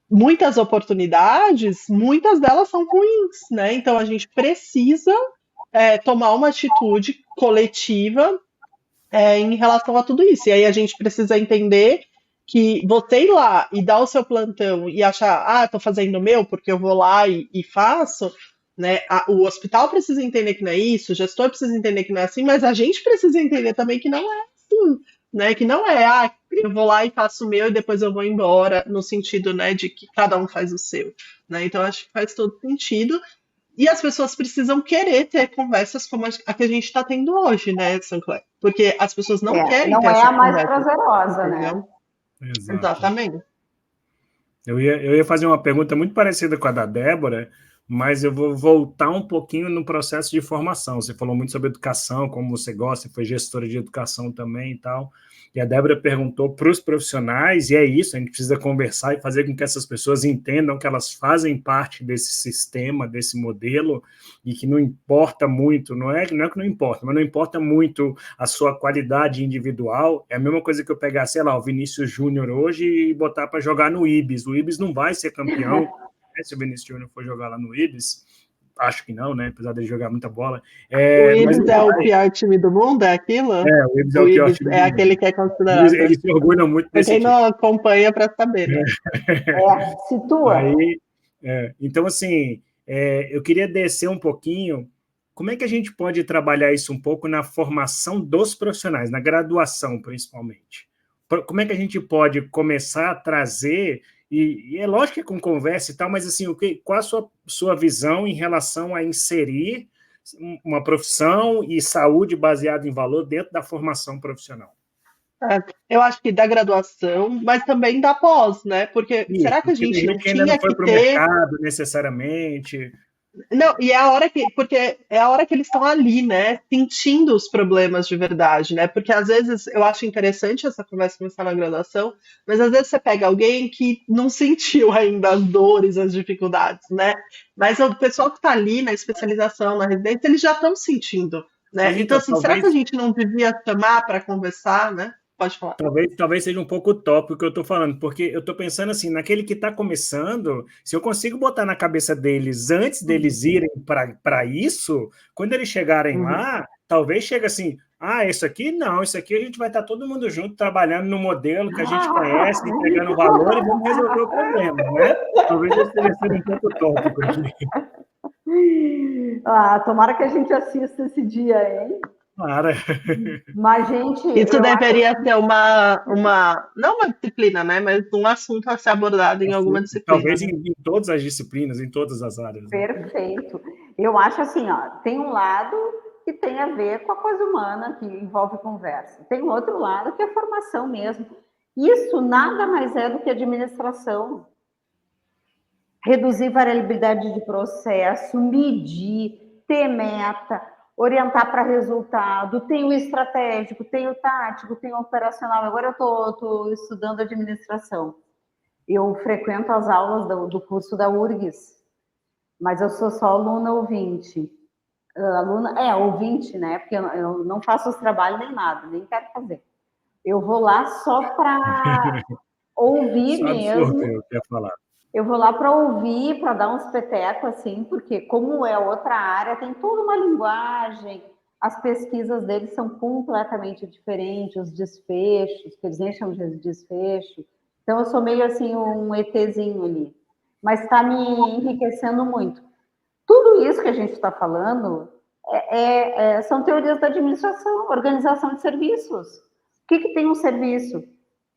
muitas oportunidades, muitas delas são ruins, né? Então a gente precisa tomar uma atitude coletiva em relação a tudo isso. E aí a gente precisa entender que você ir lá e dar o seu plantão e achar, ah, tô fazendo o meu porque eu vou lá e faço, né? O hospital precisa entender que não é isso, o gestor precisa entender que não é assim, mas a gente precisa entender também que não é assim, né? Que não é, ah, eu vou lá e faço o meu e depois eu vou embora, no sentido, né, de que cada um faz o seu, né? Então acho que faz todo sentido. E as pessoas precisam querer ter conversas como a que a gente está tendo hoje, né, Sancler? Porque as pessoas não querem ter Não é essas a mais conversas, prazerosa, né? entendeu? Exato. Exatamente. Eu ia fazer uma pergunta muito parecida com a da Débora, mas eu vou voltar um pouquinho no processo de formação. Você falou muito sobre educação, como você gosta, foi gestora de educação também e tal. E a Débora perguntou para os profissionais, e é isso, a gente precisa conversar e fazer com que essas pessoas entendam que elas fazem parte desse sistema, desse modelo, e que não importa muito, não é que não importa, mas não importa muito a sua qualidade individual. É a mesma coisa que eu pegar, sei lá, o Vinícius Júnior hoje e botar para jogar no Ibis. O Ibis não vai ser campeão, né, se o Vinícius Júnior for jogar lá no Ibis. Acho que não, né? Apesar de jogar muita bola. O Mas Ibis não é o vai. pior time do mundo, é aquilo? O Ibis é O o pior Ibis time é do aquele mundo. que é considerado. Eles se orgulham muito Pra desse quem time. não acompanha para saber, né? Situa. Aí, então, assim, eu queria descer um pouquinho. Como é que a gente pode trabalhar isso um pouco na formação dos profissionais, na graduação, principalmente? Como é que a gente pode começar a trazer, e é lógico que é com conversa e tal, mas assim, qual a sua visão em relação a inserir uma profissão e saúde baseada em valor dentro da formação profissional? Eu acho que da graduação, mas também da pós, né? Porque Isso, será que a porque tem gente não gente que ainda não tinha foi que para o ter. mercado necessariamente. Não, e é a hora que, porque é a hora que eles estão ali, né, sentindo os problemas de verdade, né? Porque às vezes eu acho interessante essa conversa começar na graduação, mas às vezes você pega alguém que não sentiu ainda as dores, as dificuldades, né? Mas o pessoal que está ali na especialização, na residência, eles já estão sentindo, né? Mas Então, então, assim, será que a gente não devia chamar para conversar, né? Pode falar. talvez seja um pouco utópico o que eu estou falando, porque eu estou pensando assim, naquele que está começando, se eu consigo botar na cabeça deles antes Uhum, deles irem para isso, quando eles chegarem uhum. lá, talvez chegue assim, isso aqui não, isso aqui a gente vai estar todo mundo junto trabalhando no modelo que a gente conhece, entregando valor e vamos resolver o problema, né? Talvez eu esteja sendo um pouco utópico aqui. Tomara que a gente assista esse dia, hein? Para. Mas, gente, Isso eu acho deveria ser não uma disciplina, né? Mas um assunto a ser abordado em alguma disciplina, Talvez né? em todas as disciplinas, em todas as áreas. Né? perfeito. Eu acho assim, ó, tem um lado que tem a ver com a coisa humana, que envolve conversa. Tem um outro lado que é formação mesmo. Isso nada mais é do que administração. Reduzir variabilidade de processo, medir, ter meta, orientar para resultado, tem o estratégico, tem o tático, tem o operacional. Agora eu estou estudando administração. Eu frequento as aulas do curso da URGS, mas eu sou só aluna ouvinte. Ouvinte, né? Porque eu não faço os trabalhos nem nada, nem quero fazer. Eu vou lá só para ouvir Só absorver mesmo. o que ia falar. Eu vou lá para ouvir, para dar uns petecos, assim, porque como é outra área, tem toda uma linguagem, as pesquisas deles são completamente diferentes, os desfechos, que eles nem chamam de desfecho. Então, eu sou meio assim um ETzinho ali. Mas está me enriquecendo muito. Tudo isso que a gente está falando são teorias da administração, organização de serviços. O que tem um serviço?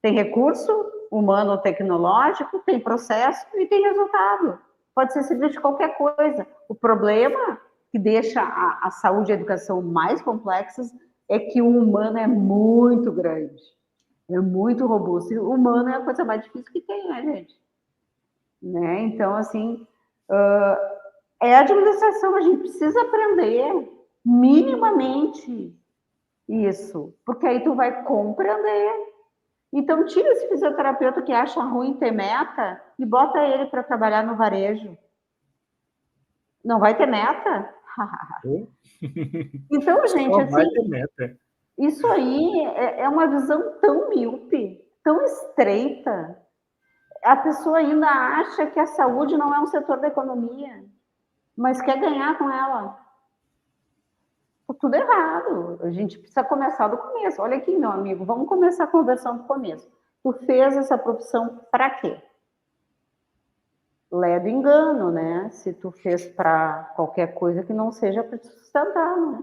Tem recurso humano ou tecnológico, tem processo e tem resultado. Pode ser serviço de qualquer coisa. O problema que deixa a saúde e a educação mais complexas é que o humano é muito grande, é muito robusto. E o humano é a coisa mais difícil que tem, né, gente? Né? Então, assim, é administração, a gente precisa aprender minimamente isso, porque aí tu vai compreender. Então, tira esse fisioterapeuta que acha ruim ter meta e bota ele para trabalhar no varejo. Não vai ter meta? Então, gente, Só vai assim, ter meta. Isso aí é uma visão tão míope, tão estreita. A pessoa ainda acha que a saúde não é um setor da economia, mas quer ganhar com ela. Tá tudo errado. A gente precisa começar do começo. Olha aqui, meu amigo, vamos começar a conversão do começo. Tu fez essa profissão para quê? Ledo engano, né? Se tu fez para qualquer coisa que não seja para te sustentar, né?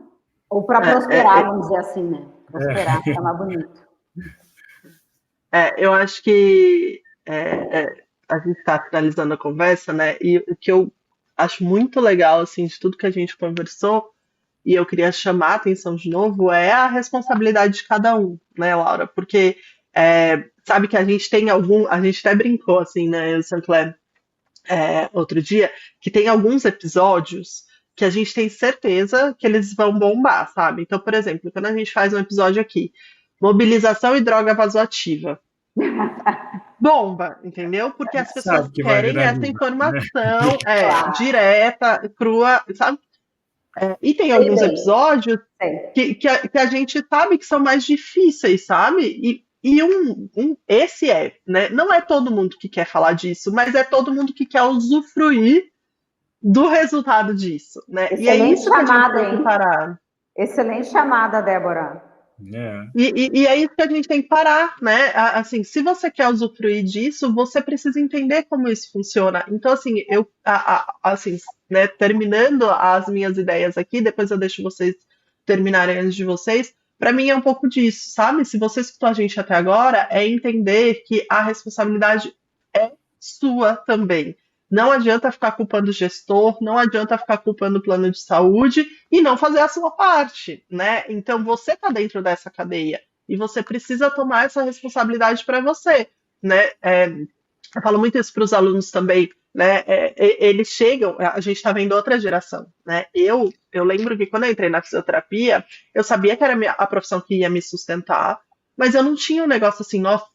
Ou para prosperar, vamos dizer assim, né? Prosperar, fica mais bonito. Eu acho que a gente está finalizando a conversa, né? E o que eu acho muito legal, assim, de tudo que a gente conversou, e eu queria chamar a atenção de novo, é a responsabilidade de cada um, né, Laura? Porque sabe que a gente tem a gente até brincou, assim, né, o Sinclair, outro dia, que tem alguns episódios que a gente tem certeza que eles vão bombar, sabe? Então, por exemplo, quando a gente faz um episódio aqui, mobilização e droga vasoativa. Bomba, entendeu? Porque as pessoas querem essa informação direta, crua, sabe? E tem alguns episódios que a gente sabe que são mais difíceis, sabe? Esse né? Não é todo mundo que quer falar disso, mas é todo mundo que quer usufruir do resultado disso, né? Excelente e é isso chamada, que a gente tem que parar. Excelente chamada, Débora. E é isso que a gente tem que parar, né? Assim, se você quer usufruir disso, você precisa entender como isso funciona. Então, assim, assim, né, terminando as minhas ideias aqui, depois eu deixo vocês terminarem antes de vocês. Para mim é um pouco disso, sabe? Se você escutou a gente até agora, é entender que a responsabilidade é sua também. Não adianta ficar culpando o gestor, não adianta ficar culpando o plano de saúde e não fazer a sua parte, né? Então você está dentro dessa cadeia e você precisa tomar essa responsabilidade para você, né? Eu falo muito isso para os alunos também, né? Eles chegam, a gente está vendo outra geração, né? Eu lembro que quando eu entrei na fisioterapia, eu sabia que era a profissão que ia me sustentar, mas eu não tinha um negócio assim, nossa,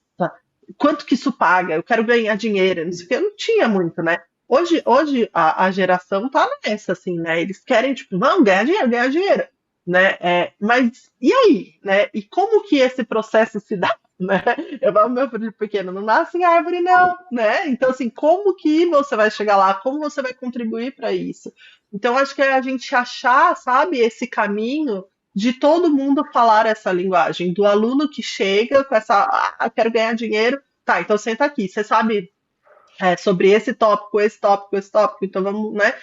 quanto que isso paga? Eu quero ganhar dinheiro, não sei o que, eu não tinha muito, né? Hoje a geração tá nessa, assim, né? Eles querem, tipo, vamos ganhar dinheiro, né? Mas e aí, né? E como que esse processo se dá, né? Eu falo, meu filho pequeno, não nasce em árvore, não, né? Então, assim, como que você vai chegar lá? Como você vai contribuir para isso? Então, acho que é a gente achar, sabe, esse caminho de todo mundo falar essa linguagem, do aluno que chega com essa, quero ganhar dinheiro, tá, então senta aqui, você sabe sobre esse tópico, então vamos, né?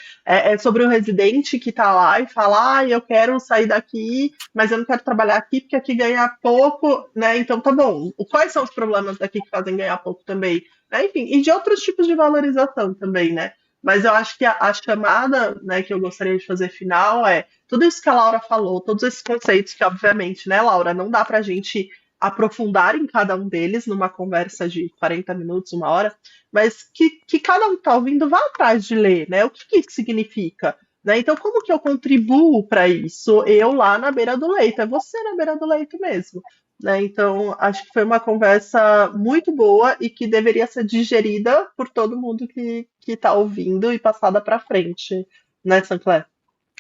Sobre o residente que está lá e fala, eu quero sair daqui, mas eu não quero trabalhar aqui porque aqui ganha pouco, né? Então tá bom. Quais são os problemas daqui que fazem ganhar pouco também? Enfim, e de outros tipos de valorização também, né? Mas eu acho que a chamada, né, que eu gostaria de fazer final é tudo isso que a Laura falou, todos esses conceitos que, obviamente, né, Laura, não dá para a gente aprofundar em cada um deles numa conversa de 40 minutos, uma hora, mas que cada um que está ouvindo vá atrás de ler, né? O que isso significa? Né? Então, como que eu contribuo para isso? Eu lá na beira do leito, é você na beira do leito mesmo. Né? Então, acho que foi uma conversa muito boa e que deveria ser digerida por todo mundo que está ouvindo e passada para frente, né, Sinclair?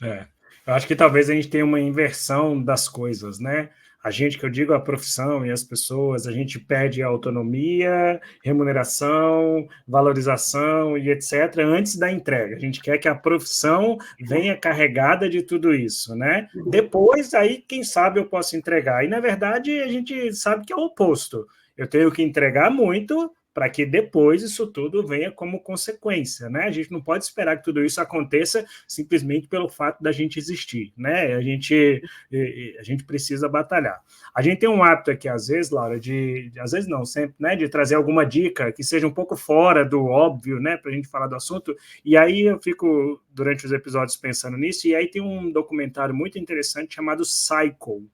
Eu acho que talvez a gente tenha uma inversão das coisas, né? A gente, que eu digo a profissão e as pessoas, a gente pede autonomia, remuneração, valorização e etc. antes da entrega. A gente quer que a profissão venha carregada de tudo isso, né? Depois, aí, quem sabe eu posso entregar. E, na verdade, a gente sabe que é o oposto. Eu tenho que entregar muito para que depois isso tudo venha como consequência, né? A gente não pode esperar que tudo isso aconteça simplesmente pelo fato da gente existir, né? A gente precisa batalhar. A gente tem um hábito aqui, às vezes, Laura, às vezes não, sempre, né? De trazer alguma dica que seja um pouco fora do óbvio, né? Para a gente falar do assunto. E aí eu fico, durante os episódios, pensando nisso, e aí tem um documentário muito interessante chamado Cycle,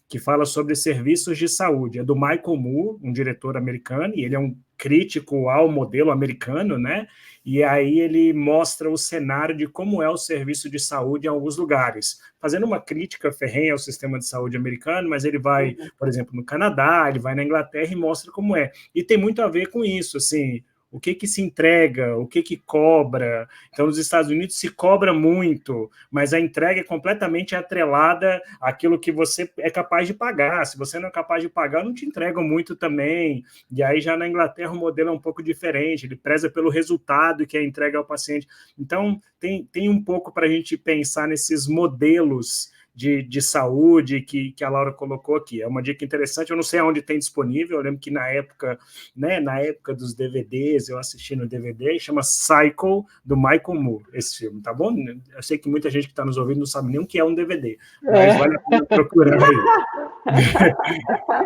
que fala sobre serviços de saúde. É do Michael Moore, um diretor americano, e ele é um crítico ao modelo americano, né? E aí ele mostra o cenário de como é o serviço de saúde em alguns lugares, fazendo uma crítica ferrenha ao sistema de saúde americano, mas ele vai, por exemplo, no Canadá, ele vai na Inglaterra e mostra como é. E tem muito a ver com isso, assim, o que que se entrega, o que que cobra. Então, nos Estados Unidos se cobra muito, mas a entrega é completamente atrelada àquilo que você é capaz de pagar. Se você não é capaz de pagar, não te entregam muito também. E aí, já na Inglaterra, o modelo é um pouco diferente, ele preza pelo resultado que é entregue ao paciente. Então, tem um pouco para a gente pensar nesses modelos de saúde que a Laura colocou aqui. É uma dica interessante, eu não sei aonde tem disponível, eu lembro que na época, né, na época dos DVDs, eu assisti no DVD, chama Cycle, do Michael Moore, esse filme, tá bom? Eu sei que muita gente que está nos ouvindo não sabe nem o que é um DVD, mas vale a pena procurar aí.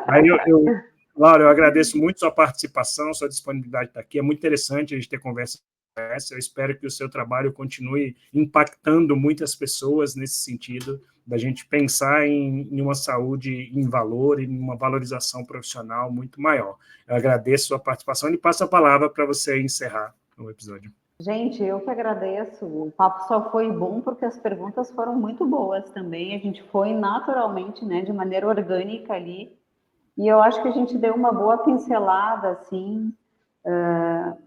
Aí Laura, eu agradeço muito sua participação, sua disponibilidade está aqui, é muito interessante a gente ter conversa. Eu espero que o seu trabalho continue impactando muitas pessoas nesse sentido, da gente pensar em uma saúde em valor e em uma valorização profissional muito maior. Eu agradeço a sua participação e passo a palavra para você encerrar o episódio. Gente, eu que agradeço. O papo só foi bom porque as perguntas foram muito boas também. A gente foi naturalmente, né, de maneira orgânica ali. E eu acho que a gente deu uma boa pincelada, assim,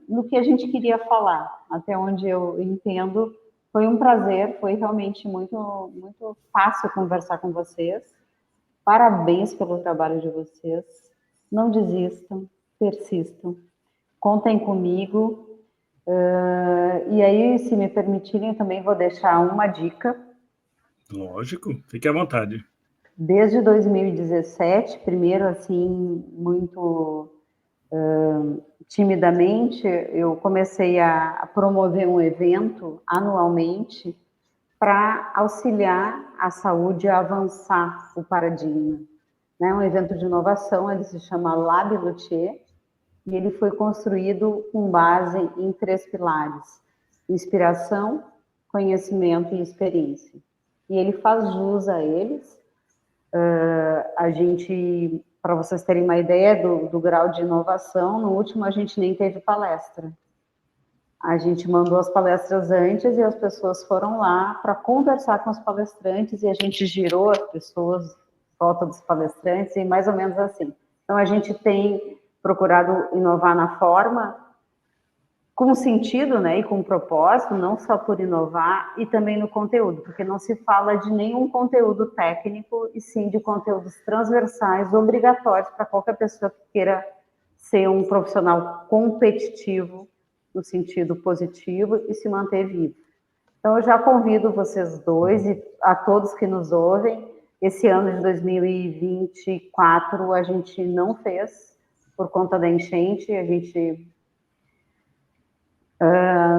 no que a gente queria falar. Até onde eu entendo, foi um prazer, foi realmente muito, muito fácil conversar com vocês. Parabéns pelo trabalho de vocês. Não desistam, persistam. Contem comigo. E aí, se me permitirem, também vou deixar uma dica. Lógico, fique à vontade. Desde 2017, primeiro, assim, muito timidamente, eu comecei a promover um evento anualmente para auxiliar a saúde a avançar o paradigma. Né? Um evento de inovação, ele se chama Lab Luthier, e ele foi construído com base em 3 pilares: inspiração, conhecimento e experiência. E ele faz jus a eles. A gente, para vocês terem uma ideia do grau de inovação, no último a gente nem teve palestra. A gente mandou as palestras antes e as pessoas foram lá para conversar com os palestrantes e a gente girou as pessoas em volta dos palestrantes e mais ou menos assim. Então, a gente tem procurado inovar na forma, com sentido, né, e com propósito, não só por inovar, e também no conteúdo, porque não se fala de nenhum conteúdo técnico, e sim de conteúdos transversais, obrigatórios para qualquer pessoa que queira ser um profissional competitivo, no sentido positivo, e se manter vivo. Então, eu já convido vocês dois e a todos que nos ouvem. Esse ano de 2024 a gente não fez, por conta da enchente, a gente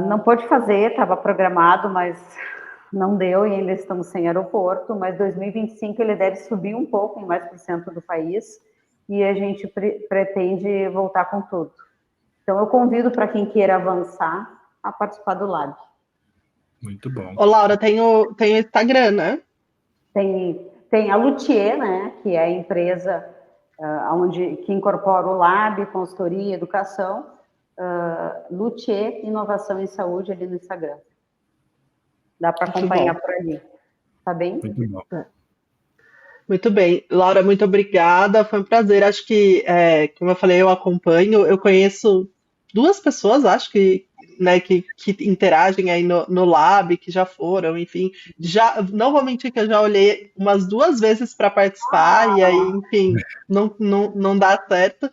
não pôde fazer, estava programado, mas não deu e ainda estamos sem aeroporto, mas 2025 ele deve subir um pouco em mais % do país e a gente pretende voltar com tudo. Então, eu convido para quem queira avançar a participar do Lab. Muito bom. Ô, Laura, tem o Instagram, né? Tem a Luthier, né, que é a empresa que incorpora o Lab, consultoria, educação, Luthier Inovação em Saúde ali no Instagram. Dá para acompanhar por ali. Tá bem? Muito bom. Muito bem. Laura, muito obrigada. Foi um prazer. Acho que, como eu falei, eu acompanho. Eu conheço 2 pessoas, acho que, né, que interagem aí no Lab, que já foram, enfim. Não vou mentir que eu já olhei umas 2 vezes para participar, e aí, enfim, não dá certo.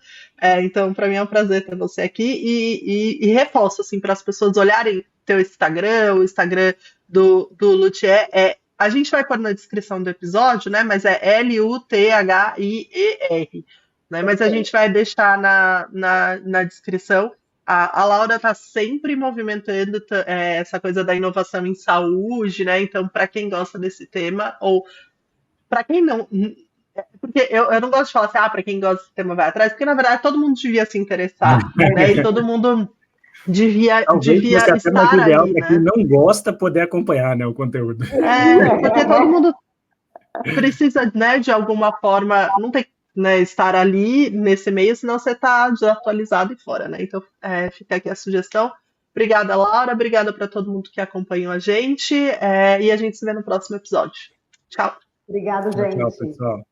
Então, para mim é um prazer ter você aqui. E reforço, assim, para as pessoas olharem teu Instagram, o Instagram do Luthier. A gente vai pôr na descrição do episódio, né? Mas é Luthier, né? Mas a gente vai deixar na descrição. A Laura está sempre movimentando essa coisa da inovação em saúde, né? Então, para quem gosta desse tema, ou para quem não. Porque eu não gosto de falar assim, para quem gosta desse tema vai atrás, porque na verdade todo mundo devia se interessar, né? E todo mundo devia estar ali, né? Quem não gosta poder acompanhar, né, o conteúdo. Porque todo mundo precisa, né, de alguma forma, não tem, né, estar ali nesse meio, senão você está desatualizado e fora, né? Então, fica aqui a sugestão. Obrigada, Laura. Obrigada para todo mundo que acompanhou a gente. E a gente se vê no próximo episódio. Tchau. Obrigada, gente. Tchau, pessoal.